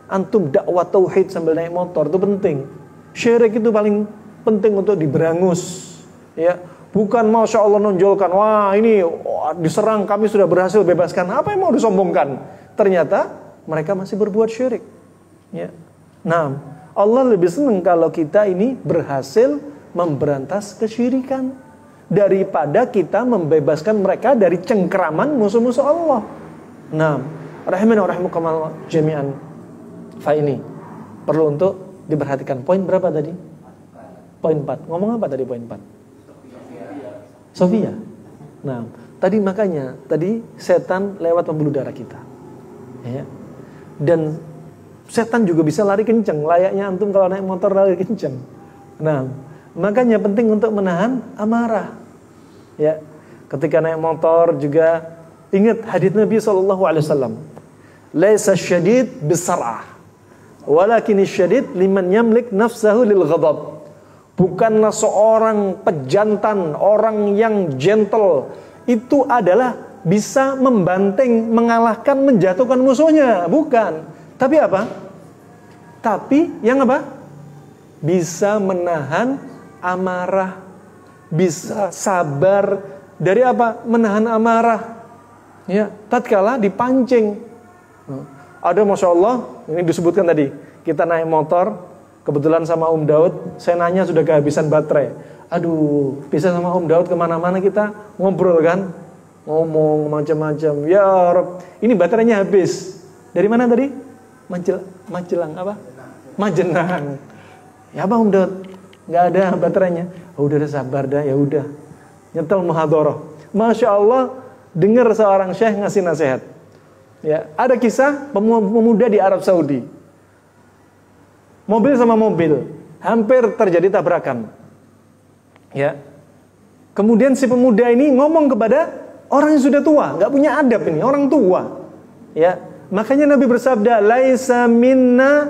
Antum dakwah tauhid sambil naik motor itu penting. Syirik itu paling penting untuk diberangus. Ya, bukan masya Allah nonjolkan. Wah ini diserang, kami sudah berhasil bebaskan. Apa yang mau disombongkan? Ternyata mereka masih berbuat syirik. Ya. Nah, Allah lebih senang kalau kita ini berhasil memberantas kesyirikan daripada kita membebaskan mereka dari cengkraman musuh-musuh Allah. Nah, rahimana rahimakumullah jami'an. Ini perlu untuk diperhatikan. Poin berapa tadi? Poin 4. Ngomong apa tadi poin 4? Sofia. Nah, tadi setan lewat pembuluh darah kita. Ya. Dan setan juga bisa lari kencang, layaknya antum kalau naik motor lari kencang. Nah, makanya penting untuk menahan amarah. Ya, ketika naik motor juga ingat hadits Nabi SAW. Laisa syadid bisar'ah, walakin syadid liman yamlik nafsahu lil ghadab. Bukanlah seorang pejantan, orang yang gentle itu adalah bisa membanting, mengalahkan, menjatuhkan musuhnya. Bukan. Tapi apa? Tapi yang apa? Bisa menahan amarah, bisa sabar dari apa? Menahan amarah. Ya, tatkala dipancing. Ada masya Allah, ini disebutkan tadi, kita naik motor, kebetulan sama Om Daud, saya nanya sudah kehabisan baterai. Aduh, bisa sama Om Daud kemana-mana kita ngobrol kan, ngomong macam-macam. Ya Rob, ini baterainya habis. Dari mana tadi? Magelang apa? Majenang. Ya apa Om Daud? Nggak ada baterainya. Oh, udah sabar dah, ya udah. Nyetel muhadharah. Masya Allah, dengar seorang syekh ngasih nasihat. Ya, ada kisah pemuda di Arab Saudi. Mobil sama mobil, hampir terjadi tabrakan. Ya. Kemudian si pemuda ini ngomong kepada orang yang sudah tua, nggak punya adab ini, orang tua. Ya. Makanya Nabi bersabda, "Laisa minna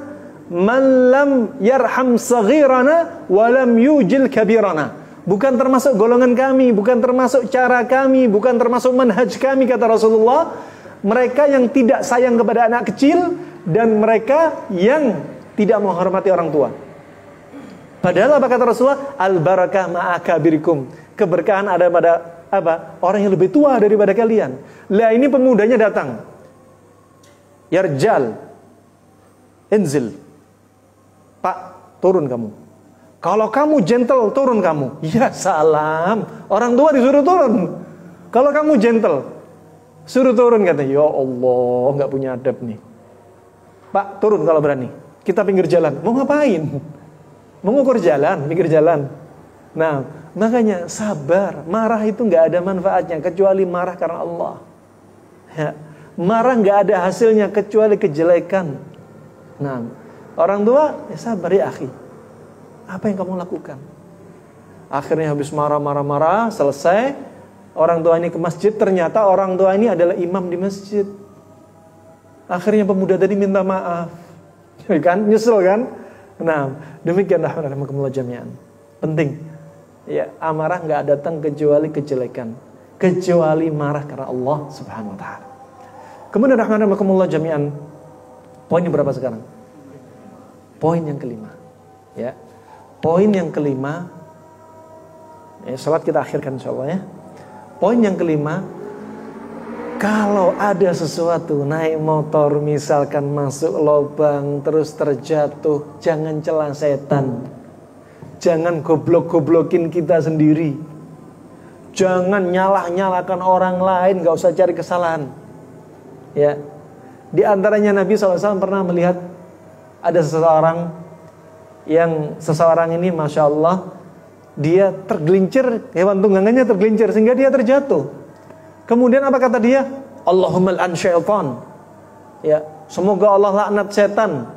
man lam yarham saghirana wa lam yujil kabirana." Bukan termasuk golongan kami, bukan termasuk cara kami, bukan termasuk manhaj kami, kata Rasulullah. Mereka yang tidak sayang kepada anak kecil dan mereka yang tidak menghormati orang tua. Padahal apa kata Rasulullah? Al-barakah ma'akabirikum. Keberkahan ada pada apa? Orang yang lebih tua daripada kalian. Lah ini pemudanya datang. Ya Rijal, inzil. Pak, turun kamu. Kalau kamu gentle, turun kamu. Ya salam. Orang tua disuruh turun. Kalau kamu gentle, suruh turun kata. Ya Allah, nggak punya adab nih. Pak, turun kalau berani. Kita pinggir jalan. Mau ngapain? Mau ngukur jalan, pinggir jalan. Nah, makanya sabar. Marah itu nggak ada manfaatnya kecuali marah karena Allah. Ya. Marah nggak ada hasilnya kecuali kejelekan. Nah, orang tua ya sabar ya akhi. Apa yang kamu lakukan? Akhirnya habis marah, selesai. Orang tua ini ke masjid, ternyata orang tua ini adalah imam di masjid. Akhirnya pemuda tadi minta maaf. Kan? Nyesel kan? Nah, demikian rahmatullah jami'an. Penting. Ya, amarah nggak datang kecuali kejelekan. Kecuali marah karena Allah Subhanahu wa taala. Kemudian rahmatullah jami'an. Poin yang berapa sekarang? Poin yang kelima. Ya. Poin yang kelima. Ya, salat kita akhirkan insyaallah ya. Poin yang kelima, kalau ada sesuatu naik motor misalkan masuk lubang terus terjatuh, jangan celah setan. Jangan goblok-goblokin kita sendiri. Jangan nyalah-nyalahkan orang lain, gak usah cari kesalahan. Ya. Di antaranya Nabi SAW pernah melihat ada seseorang ini Masya Allah, dia tergelincir, hewan tunggangannya tergelincir sehingga dia terjatuh. Kemudian apa kata dia? Allahumma al'an syaitan. Ya, semoga Allah laknat setan.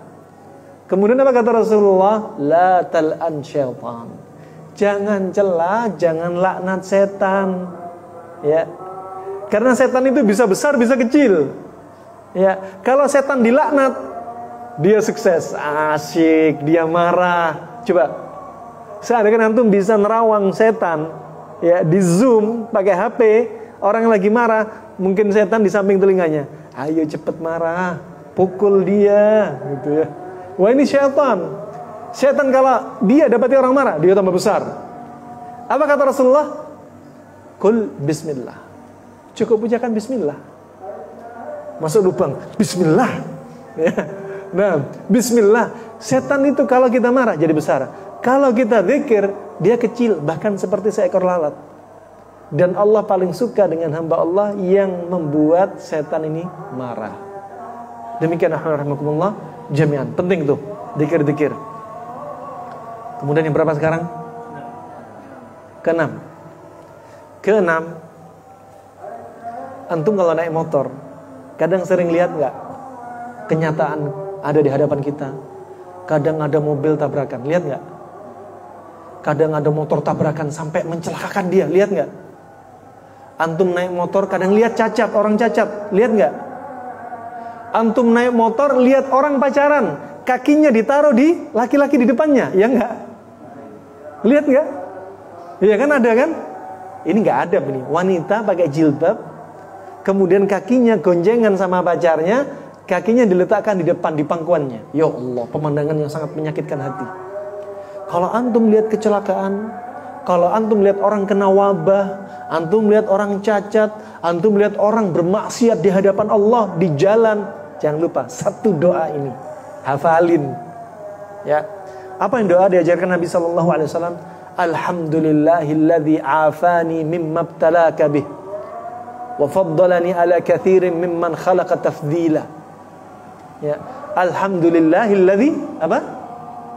Kemudian apa kata Rasulullah? La tal'an syaitan. Jangan celah, jangan laknat setan. Ya. Karena setan itu bisa besar, bisa kecil. Ya, kalau setan dilaknat, dia sukses, asyik, dia marah. Coba seandainya antum bisa nerawang setan, ya di zoom pakai HP, orang lagi marah, mungkin setan di samping telinganya. Ayo cepet marah, pukul dia, gitu ya. Wah ini syaitan. Syaitan kalau dia dapati orang marah, dia tambah besar. Apa kata Rasulullah? Kul bismillah. Cukup ucapkan bismillah. Masuk lubang, bismillah. Ya. Nah, bismillah. Setan itu kalau kita marah jadi besar. Kalau kita zikir, dia kecil, bahkan seperti seekor lalat. Dan Allah paling suka dengan hamba Allah yang membuat setan ini marah. Demikian rahmatullah jami'an. Penting tuh, zikir-zikir. Kemudian yang berapa sekarang? Keenam. Antum kalau naik motor, kadang sering lihat nggak kenyataan ada di hadapan kita. Kadang ada mobil tabrakan, lihat nggak? Kadang ada motor tabrakan sampai mencelakakan dia, lihat nggak? Antum naik motor kadang lihat cacat, orang cacat, lihat nggak? Antum naik motor lihat orang pacaran, kakinya ditaruh di laki-laki di depannya, ya nggak? Lihat nggak? Iya kan ada kan? Ini nggak ada nih, wanita pakai jilbab, kemudian kakinya gonjengan sama pacarnya, kakinya diletakkan di depan di pangkuannya. Ya Allah, pemandangan yang sangat menyakitkan hati. Kalau antum lihat kecelakaan, kalau antum lihat orang kena wabah, antum lihat orang cacat, antum lihat orang bermaksiat di hadapan Allah di jalan, jangan lupa satu doa ini, hafalin. Ya, apa yang doa diajarkan Nabi Sallallahu Alaihi Wasallam? Alhamdulillahilladzi afani mimma ibtalaka bih, wa faddalani ala katsirin mimman khalaqa tafdila. Ya, alhamdulillahilladzi apa?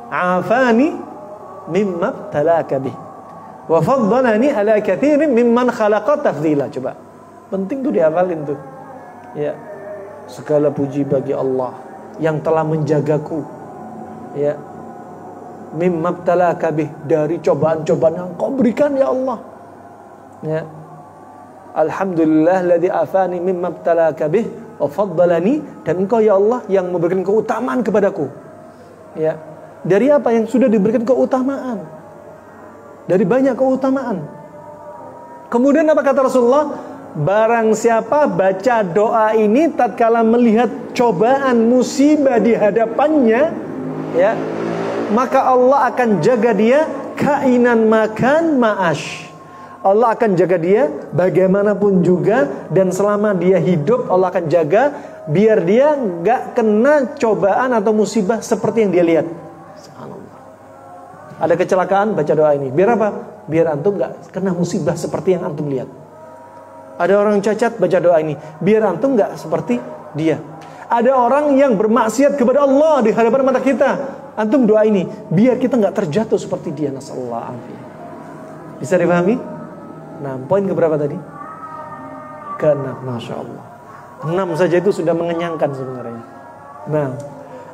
Afani mimma ibtalaka bih wa faddalani ala katsirin mimman khalaqa tafdila. Coba. Penting tuh dihafalin tuh. Ya. Segala puji bagi Allah yang telah menjagaku. Ya. Mimma ibtalaka bih, dari cobaan-cobaan yang Kau berikan ya Allah. Ya. Alhamdulillahilladzi afani mimma ibtalaka bih wa faddalani, dan Engkau ya Allah yang memberikan keutamaan kepadaku. Ya. Dari apa yang sudah diberikan keutamaan? Dari banyak keutamaan. Kemudian apa kata Rasulullah? Barang siapa baca doa ini tatkala melihat cobaan musibah di hadapannya, ya, maka Allah akan jaga dia kainan makan ma'ash. Allah akan jaga dia bagaimanapun juga, dan selama dia hidup Allah akan jaga biar dia gak kena cobaan atau musibah seperti yang dia lihat. Ada kecelakaan, baca doa ini. Biar apa? Biar antum nggak kena musibah seperti yang antum lihat. Ada orang cacat, baca doa ini. Biar antum nggak seperti dia. Ada orang yang bermaksiat kepada Allah di hadapan mata kita. Antum doa ini, biar kita nggak terjatuh seperti dia. Nasallahu alaihi. Bisa dipahami? Nah, poin keberapa tadi? Ke-6, Masya Allah. 6 saja itu sudah mengenyangkan sebenarnya. Nah,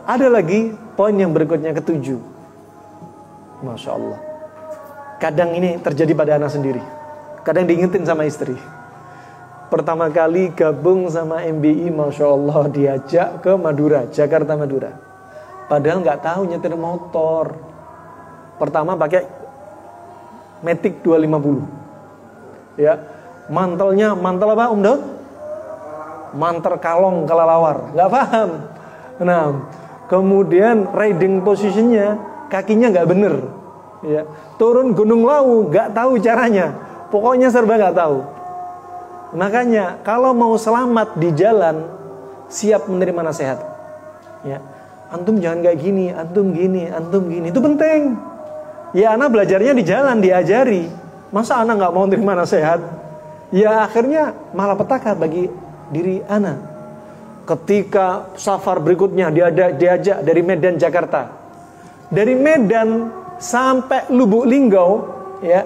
ada lagi poin yang berikutnya, ke-7. Masya Allah. Kadang ini terjadi pada anak sendiri. Kadang diingetin sama istri. Pertama kali gabung sama MBI, Masya Allah, diajak ke Madura, Jakarta Madura. Padahal nggak tahu nyetir motor. Pertama pakai Matic 250. Ya, mantelnya mantel apa, Om Daud? Mantel kalong kalalawar, nggak paham. Nah, kemudian riding positionnya kakinya nggak bener. Ya, turun Gunung Lawu nggak tahu caranya. Pokoknya serba nggak tahu. Makanya kalau mau selamat di jalan, siap menerima nasihat. Ya, antum jangan kayak gini, antum gini, antum gini. Itu penting. Ya, anak belajarnya di jalan, diajari. Masa anak nggak mau menerima nasihat? Ya, akhirnya malah petaka bagi diri anak. Ketika safar berikutnya diajak dari Medan Jakarta. Dari Medan sampai Lubuk Linggau, ya,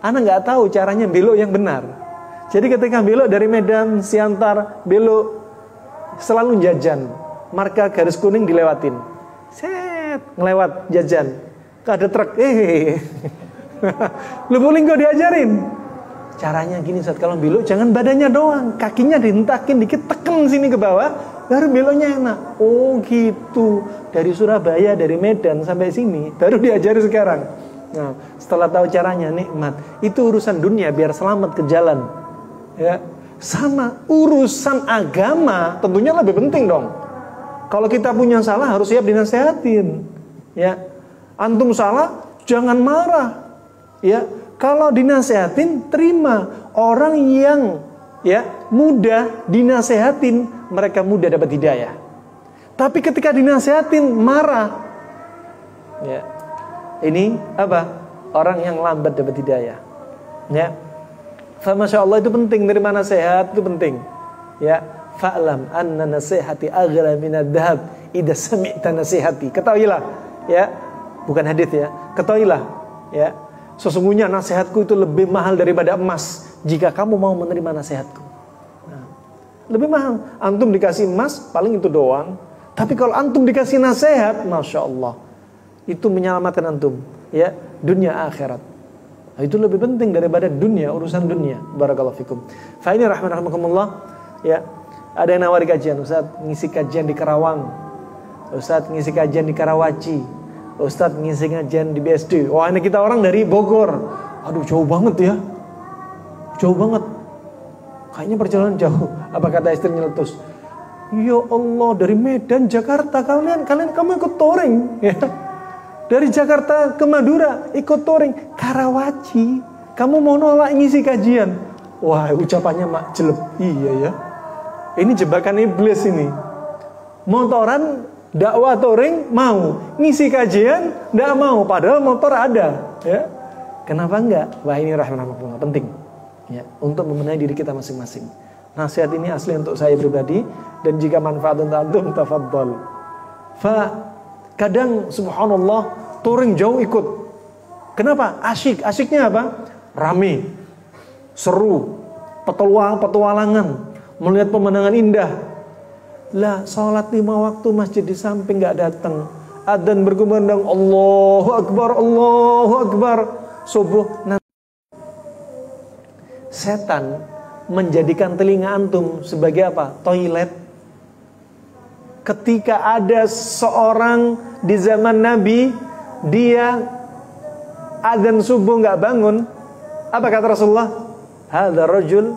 anak nggak tahu caranya belok yang benar. Jadi ketika belok dari Medan, Siantar, belok selalu jajan. Marka garis kuning dilewatin. Set, ngelewat jajan. Ada truk, Lubuk Linggau diajarin. Caranya gini, saat kalau belok jangan badannya doang, kakinya dihentakin dikit, teken sini ke bawah, baru beloknya enak. Oh gitu. Dari Surabaya, dari Medan sampai sini, baru diajari sekarang. Nah, setelah tahu caranya, nikmat. Itu urusan dunia, biar selamat ke jalan. Ya, sama urusan agama tentunya lebih penting dong. Kalau kita punya salah harus siap dinasehatin. Ya, antum salah jangan marah. Ya, kalau dinasehatin terima. Orang yang ya mudah dinasehatin, mereka mudah dapat hidayah. Tapi ketika dinasehatin marah, ya, ini apa? Orang yang lambat dapat hidayah. Ya. Masya Allah, itu penting, nerima nasihat itu penting. Ya, fa'lam anna nasihati aghla minad dhahab idza sami'ta nasihati. Ketahuilah, ya, bukan hadis ya. Ketahuilah, ya, sesungguhnya nasihatku itu lebih mahal daripada emas jika kamu mau menerima nasihatku. Nah, lebih mahal. Antum dikasih emas paling itu doang. Tapi kalau antum dikasih nasihat, Masya Allah, itu menyelamatkan antum, ya, dunia akhirat. Nah, itu lebih penting daripada dunia, urusan dunia. Barakallahu fikum. Fa ini rahmatullah, ya. Ada yang nawari kajian, Ustaz, ngisi kajian di Karawang. Ustaz ngisi kajian di Karawaci. Ustaz ngisi kajian di BSD. Wah, ini kita orang dari Bogor. Aduh, jauh banget ya. Jauh banget. Kayaknya perjalanan jauh. Apa kata istri nyeletus? Ya Allah, dari Medan Jakarta kamu ikut touring, ya. Dari Jakarta ke Madura ikut touring. Karawaci kamu mau nolak ngisi kajian. Wah, ucapannya mak jelek. Iya ya, ini jebakan iblis ini. Motoran dakwah touring mau, ngisi kajian nggak mau, padahal motor ada, ya. Kenapa enggak? Wah, ini rahmatullah penting, ya, untuk membenahi diri kita masing-masing. Nasihat ini asli untuk saya pribadi, dan jika manfaat untuk antum, tafadhol. Kadang subhanallah touring jauh ikut. Kenapa? Asyik. Asyiknya apa? Rame, seru, petualangan, melihat pemandangan indah. Lah, sholat 5 waktu masjid di samping nggak datang. Adzan berkumandang, Allahu Akbar, Allahu Akbar. Subuh. Setan menjadikan telinga antum sebagai apa? Toilet. Ketika ada seorang di zaman Nabi, dia adzan subuh nggak bangun, apa kata Rasulullah? Hadza rajul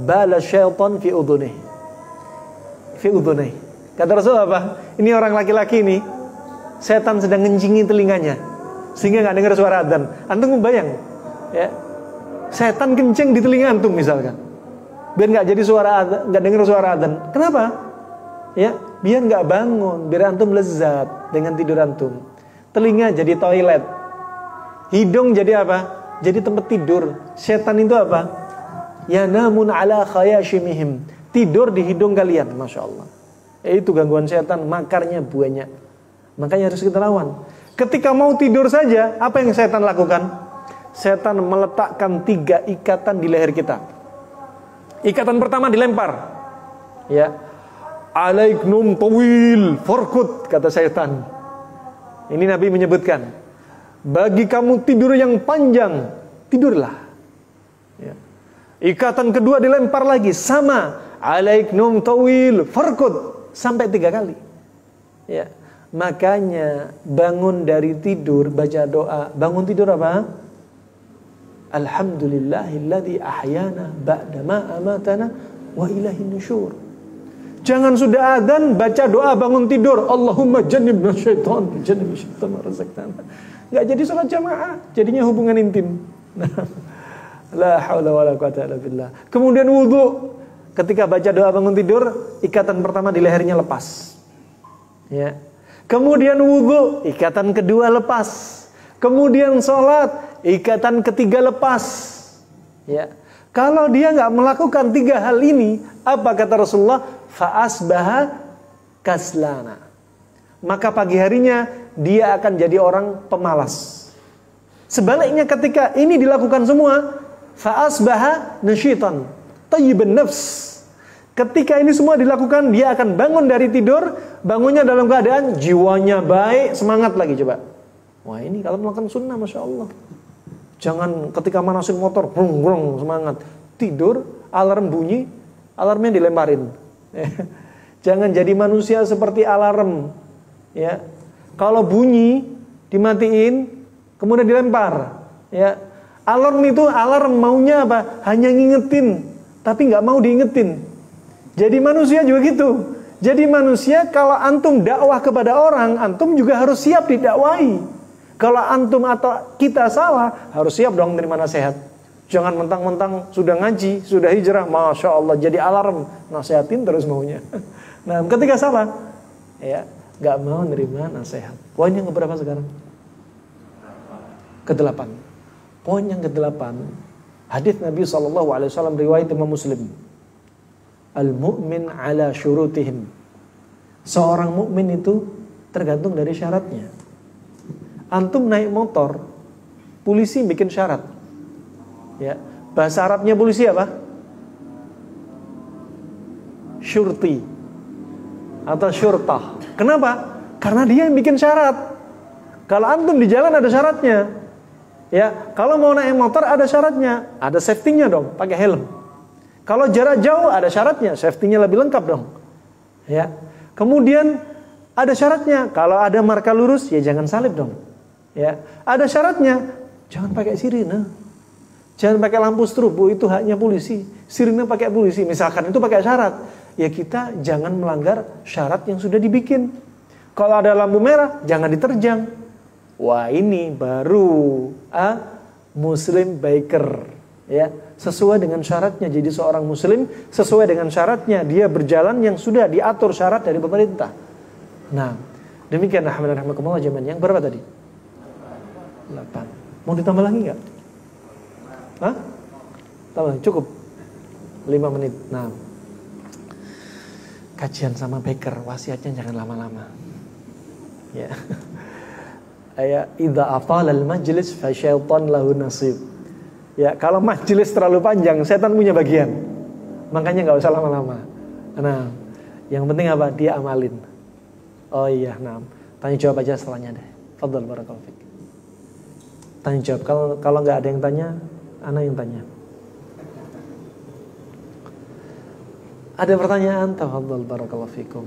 bala syaitan fi udhunih. Fi udhunih. Kata Rasulullah apa? Ini orang laki-laki ini, setan sedang ngencingi telinganya sehingga nggak dengar suara adzan. Antum bayang, ya, setan kencing di telinga antum misalkan, biar nggak jadi suara adzan, nggak dengar suara adzan. Kenapa? Ya, biar nggak bangun, biar antum lezat dengan tidur antum. Telinga jadi toilet, Hidung jadi apa? Jadi tempat tidur. Setan itu apa? Yanamun ala khayashimihim. Tidur di hidung kalian, Masya Allah. Itu gangguan setan, makarnya banyak. Makanya harus kita lawan. Ketika mau tidur saja, apa yang setan lakukan? Setan meletakkan 3 ikatan di leher kita. Ikatan pertama dilempar. Ya. Alaiknum tawil farkut, kata setan. Ini Nabi menyebutkan, bagi kamu tidur yang panjang, tidurlah. Ya. Ikatan kedua dilempar lagi, sama, alaiknum tawil farkut, sampai 3 kali. Ya. Makanya bangun dari tidur baca doa. Bangun tidur apa? Alhamdulillahilladzi ahyana ba'da ma amatana wa ilaihin nusyur. Jangan sudah adzan baca doa bangun tidur, Allahumma jannibna syaitan, jannibna syaitan ma razaqtana. Enggak jadi salat jamaah, jadinya hubungan intim. La haula wala quwata illa billah. Kemudian wudu. Ketika baca doa bangun tidur, ikatan pertama di lehernya lepas. Ya. Kemudian wudu, ikatan kedua lepas. Kemudian sholat, ikatan ketiga lepas. Ya. Kalau dia nggak melakukan 3 hal ini, apa kata Rasulullah? Fa'asbaha kaslana. Maka pagi harinya dia akan jadi orang pemalas. Sebaliknya ketika ini dilakukan semua, fa'asbaha nasyitan, tayyiban nafs. Ketika ini semua dilakukan, dia akan bangun dari tidur, bangunnya dalam keadaan jiwanya baik, semangat lagi coba. Wah, ini kalau melakukan sunnah, Masya Allah. Jangan ketika manasin motor, brung, brung, semangat. Tidur, alarm bunyi, alarmnya dilemparin. Jangan jadi manusia seperti alarm. Ya. Kalau bunyi, dimatiin, kemudian dilempar. Ya. Alarm itu, alarm maunya apa? Hanya ngingetin, tapi nggak mau diingetin. Jadi manusia juga gitu. Jadi manusia kalau antum dakwah kepada orang, antum juga harus siap didakwahi. Kalau antum atau kita salah, harus siap dong menerima nasihat. Jangan mentang-mentang sudah ngaji, sudah hijrah, Masya Allah, jadi alarm, nasihatin terus maunya. Nah, ketika salah, ya, gak mau menerima nasihat. Poin yang keberapa sekarang? Ke-8. Poin yang ke-8, hadis Nabi SAW riwayat Imam Muslim. Al-mu'min ala syurutihim. Seorang mukmin itu tergantung dari syaratnya. Antum naik motor, polisi bikin syarat. Ya, bahasa Arabnya polisi apa? Syurti atau syurtah. Kenapa? Karena dia yang bikin syarat. Kalau antum di jalan ada syaratnya. Ya, kalau mau naik motor ada syaratnya, ada safety-nya dong, pakai helm. Kalau jarak jauh ada syaratnya, safety-nya lebih lengkap dong. Ya. Kemudian ada syaratnya, kalau ada marka lurus ya jangan salib dong. Ya, ada syaratnya, jangan pakai sirine. Jangan pakai lampu strobo, itu haknya polisi. Sirine pakai polisi, misalkan itu pakai syarat. Ya kita jangan melanggar syarat yang sudah dibikin. Kalau ada lampu merah, jangan diterjang. Wah, ini baru muslim biker. Ya, sesuai dengan syaratnya jadi seorang muslim, sesuai dengan syaratnya dia berjalan yang sudah diatur syarat dari pemerintah. Nah, demikian rahmatullah jamaah. Yang berapa tadi? 8. Mau ditambah lagi enggak? Hah? Tambah, cukup 5 menit. Nah, kajian sama baker, wasiatnya jangan lama-lama. Ya. Ayat idza atala al-majlis fa syaitan lahu nasib. Ya, kalau majelis terlalu panjang, setan punya bagian. Makanya nggak usah lama-lama. Nah, yang penting apa? Dia amalin. Oh iya, nah, tanya jawab aja setelahnya deh. Fadhal barakallahu fik. Tanya jawab. Kalau nggak ada yang tanya, ana yang tanya. Ada pertanyaan? Tafadhal barakallahu fikum.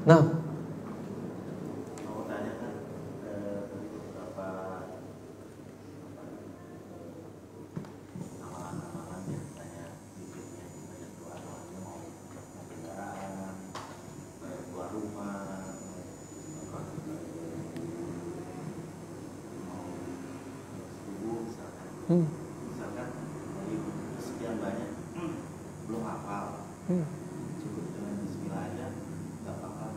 Nah, misalkan dari sekian banyak belum hafal, cukup dengan bismillah aja, nggak apa-apa.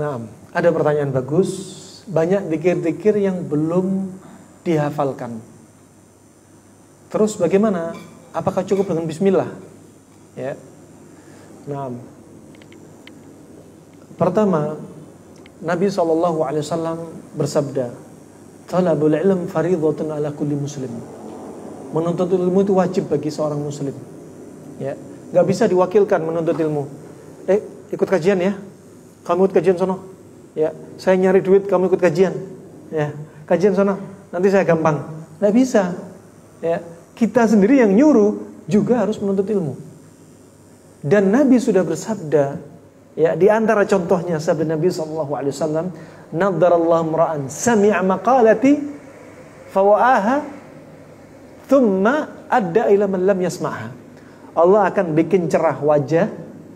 Nah, ada pertanyaan bagus. Banyak zikir-zikir yang belum dihafalkan. Terus bagaimana? Apakah cukup dengan bismillah? Ya. Nah, pertama, Nabi SAW bersabda, "Talabul ilm fardhatun ala kulli muslim." Menuntut ilmu itu wajib bagi seorang muslim. Ya, nggak bisa diwakilkan menuntut ilmu. Ikut kajian ya. Kamu ikut kajian sono. Ya, saya nyari duit, kamu ikut kajian. Ya, kajian sono. Nanti saya gampang. Nggak bisa. Ya, kita sendiri yang nyuruh juga harus menuntut ilmu. Dan Nabi sudah bersabda, ya, di antara contohnya sabda Nabi SAW, "Naddarallahu imra'an sami'a maqalati fawa'aha thumma adda ila man lam yasma'ha." Allah akan bikin cerah wajah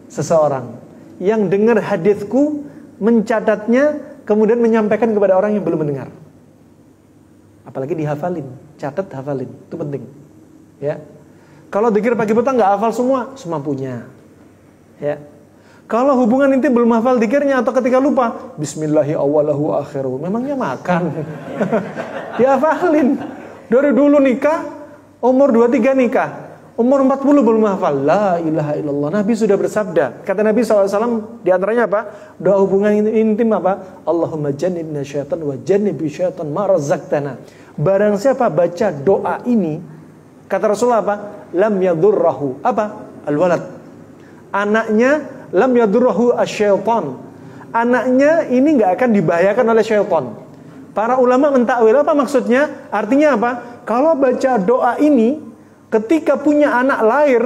seseorang yang dengar hadisku, mencatatnya, kemudian menyampaikan kepada orang yang belum mendengar. Apalagi dihafalin, catat, hafalin, itu penting. Ya, kalau zikir pagi petang nggak hafal semampunya. Ya, kalau hubungan intim belum hafal zikirnya atau ketika lupa, Bismillahi awwalahu akhiru, memangnya makan? Dihafalin. Dari dulu nikah, umur 23 nikah. Umur 40 belum hafal. La ilaha illallah. Nabi sudah bersabda. Kata Nabi SAW, di antaranya apa? Doa hubungan intim apa? Allahumma jannibna syaitan wa jannibi syaitan ma razaqtana. Barang siapa baca doa ini, kata Rasulullah apa? Lam yadurrahu. Apa? Al-walad. Anaknya lam yadurrahu asyaitan. Anaknya ini gak akan dibahayakan oleh syaitan. Para ulama mentakwil apa maksudnya? Artinya apa? Kalau baca doa ini, ketika punya anak lahir,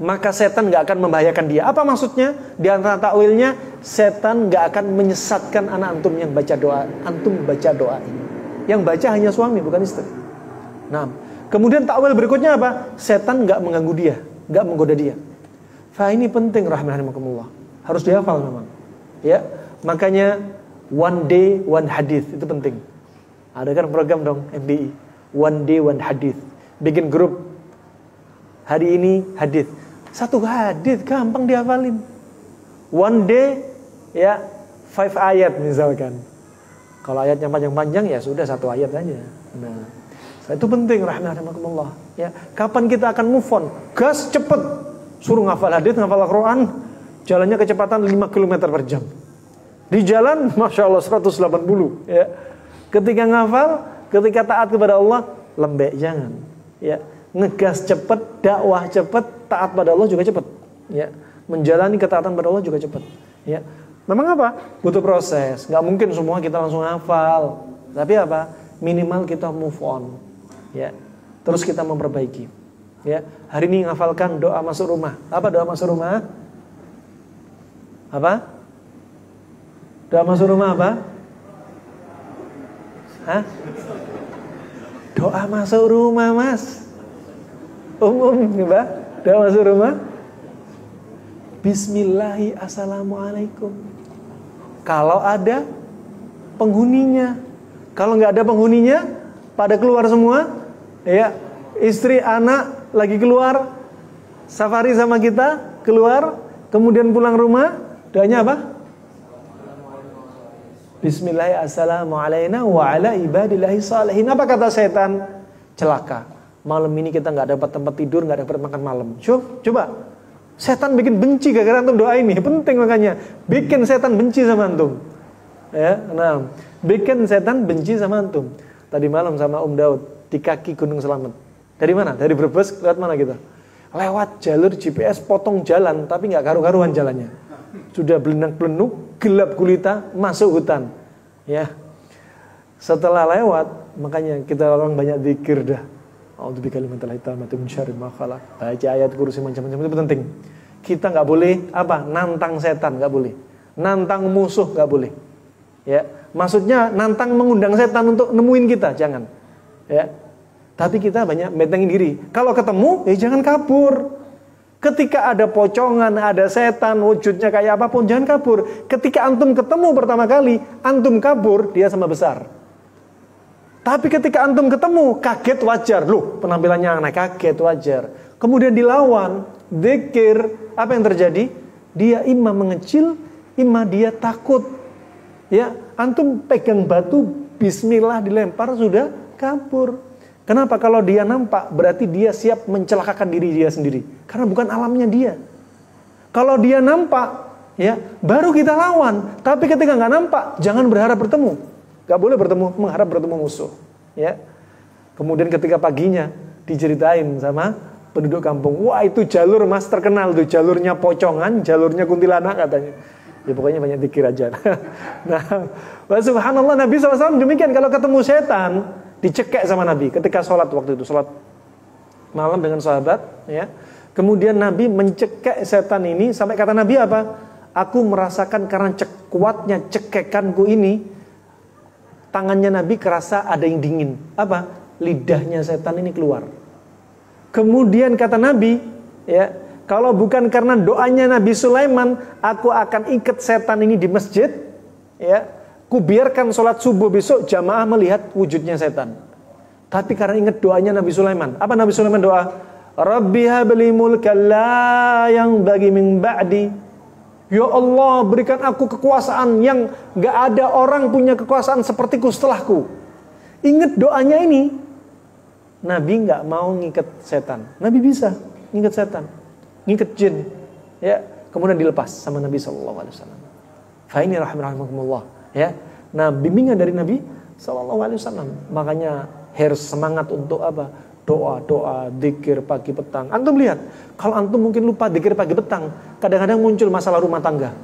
maka setan gak akan membahayakan dia. Apa maksudnya? Di antara takwilnya, setan gak akan menyesatkan anak antum yang baca doa. Antum baca doa ini. Yang baca hanya suami, bukan istri. Nah, kemudian takwil berikutnya apa? Setan gak mengganggu dia, gak menggoda dia. Ini penting, rahimakumullah. Harus dihafal memang. Ya, makanya one day one hadith itu penting. Ada kan program dong MBI, one day one hadith. Bikin grup, hari ini hadis. Satu hadis gampang dihafalin. One day, ya, 5 ayat misalkan. Kalau ayatnya panjang-panjang ya sudah 1 ayat aja. Nah, itu penting, rahimakumullah. Ya, kapan kita akan move on? Gas cepet, suruh ngafal hadis, ngafal Al-Quran, jalannya kecepatan 5 km per jam. Di jalan, masya Allah 180. Ya, ketika ngafal, ketika taat kepada Allah, lembek jangan. Ya, ngegas cepet, dakwah cepet, taat pada Allah juga cepet. Ya, menjalani ketaatan pada Allah juga cepet. Ya, memang apa? Butuh proses. Nggak mungkin semua kita langsung hafal. Tapi apa? Minimal kita move on. Ya, terus kita memperbaiki. Ya, hari ini ngafalkan doa masuk rumah. Apa doa masuk rumah? Apa? Doa masuk rumah apa? Hah? Doa masuk rumah, Mas. Mbak, doa masuk rumah. Bismillahi assalamualaikum. Kalau ada penghuninya. Kalau nggak ada penghuninya, pada keluar semua. Ya, istri, anak lagi keluar, safari sama kita, keluar, kemudian pulang rumah, doanya apa? Bismillahi assalamualaikum wa ala ibadillahi salihin. Apa kata setan? Celaka. Malam ini kita nggak dapat tempat tidur, nggak dapat makan malam. Coba. Setan bikin benci gara-gara antum doa ini. Penting makanya. Bikin setan benci sama antum. Ya, nah, bikin setan benci sama antum. Tadi malam sama Daud di kaki Gunung Selamet. Dari mana? Dari Brebes lewat mana kita? Lewat jalur GPS potong jalan, tapi nggak karu-karuan jalannya. Sudah belenak-belenuk, gelap gulita, masuk hutan. Ya. Setelah lewat, makanya kita orang banyak zikir dah. A'udzu bikalimatil hitamati min syarri ma khalaq. Baca ayat kursi macam-macam itu penting. Kita nggak boleh apa? Nantang setan, nggak boleh. Nantang musuh nggak boleh. Ya, maksudnya nantang mengundang setan untuk nemuin kita, jangan. Ya. Tapi kita banyak bentengin diri. Kalau ketemu, jangan kabur. Ketika ada pocongan, ada setan, wujudnya kayak apapun, jangan kabur. Ketika antum ketemu pertama kali, antum kabur, dia sama besar. Tapi ketika antum ketemu, kaget wajar. Loh, penampilannya anak kaget wajar. Kemudian dilawan, zikir, apa yang terjadi? Dia imam mengecil, Ima dia takut. Ya, antum pegang batu, bismillah dilempar sudah kabur. Kenapa? Kalau dia nampak berarti dia siap mencelakakan diri dia sendiri. Karena bukan alamnya dia. Kalau dia nampak, ya baru kita lawan. Tapi ketika nggak nampak, jangan berharap bertemu. Nggak boleh mengharap bertemu musuh. Ya. Kemudian ketika paginya diceritain sama penduduk kampung, wah itu jalur mas terkenal tuh, jalurnya pocongan, jalurnya kuntilanak katanya. Ya pokoknya banyak dikir aja. Nah, subhanallah Nabi SAW demikian, kalau ketemu setan dicekek sama Nabi ketika sholat waktu itu, sholat malam dengan sahabat, ya. Kemudian Nabi mencekek setan ini sampai kata Nabi apa? Aku merasakan karena kuatnya cekekanku ini, tangannya Nabi kerasa ada yang dingin. Apa? Lidahnya setan ini keluar. Kemudian kata Nabi, ya, kalau bukan karena doanya Nabi Sulaiman, aku akan ikat setan ini di masjid, ya. Ku biarkan sholat subuh besok jamaah melihat wujudnya setan. Tapi karena ingat doanya Nabi Sulaiman. Apa Nabi Sulaiman doa? Rabbi habli mulkan la yang bagi min ba'di. Ya Allah, berikan aku kekuasaan yang gak ada orang punya kekuasaan sepertiku setelahku. Ingat doanya ini. Nabi gak mau ngikat setan. Nabi bisa ngikat setan, ngikat jin, ya. Kemudian dilepas sama Nabi SAW. Fa ini rahimahumullah, ya. Nah, bimbingan dari Nabi SAW. Makanya harus semangat untuk apa? Doa, dzikir pagi petang. Antum lihat, kalau antum mungkin lupa dzikir pagi petang, kadang-kadang muncul masalah rumah tangga.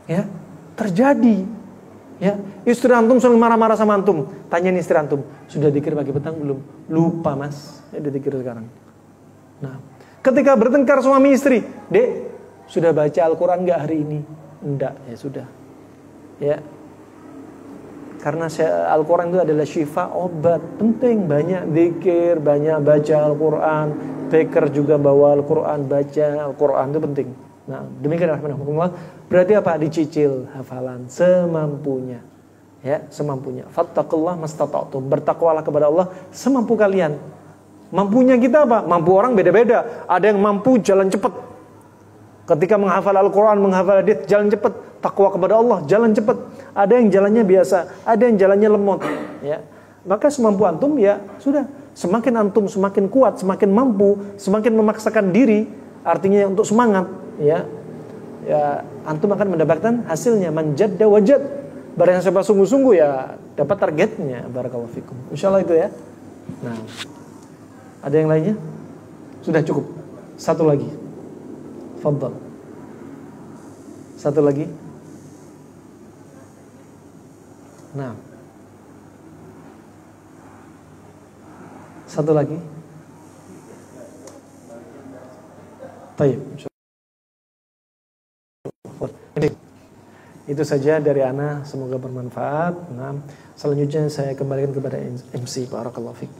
Ya, terjadi. Ya, istri antum sering marah-marah sama antum. Tanyain istri antum, sudah dzikir pagi petang belum? Lupa mas, ya dzikir sekarang. Nah, ketika bertengkar suami istri, dek, sudah baca Al-Quran nggak hari ini? Enggak, ya sudah. Ya. Karena Al-Quran itu adalah syifa, obat. Penting, banyak zikir, banyak baca Al-Quran. Beker juga bawa Al-Quran, baca Al-Quran itu penting. Nah, demikian rahmatullah. Berarti apa? Dicicil hafalan semampunya. Ya, semampunya. Fattaqullah mastata'tum. Bertakwalah kepada Allah semampu kalian. Mampunya kita apa? Mampu orang beda-beda. Ada yang mampu jalan cepat. Ketika menghafal Al-Quran, menghafal hadits, jalan cepat. Takwa kepada Allah, jalan cepat. Ada yang jalannya biasa, ada yang jalannya lemot. Ya. Maka semampu antum, ya sudah. Semakin antum semakin kuat, semakin mampu, semakin memaksakan diri, artinya untuk semangat. Ya, antum akan mendapatkan hasilnya. Man jadda wajad. Barang siapa sungguh-sungguh ya dapat targetnya. Barakallahu fikum. Insyaallah itu ya. Nah, ada yang lainnya? Sudah cukup. Satu lagi. Fadhal. Satu lagi. Nah. Satu lagi. Baik. Itu saja dari ana, semoga bermanfaat. Nah, selanjutnya saya kembalikan kepada MC. Barakallahu fiik.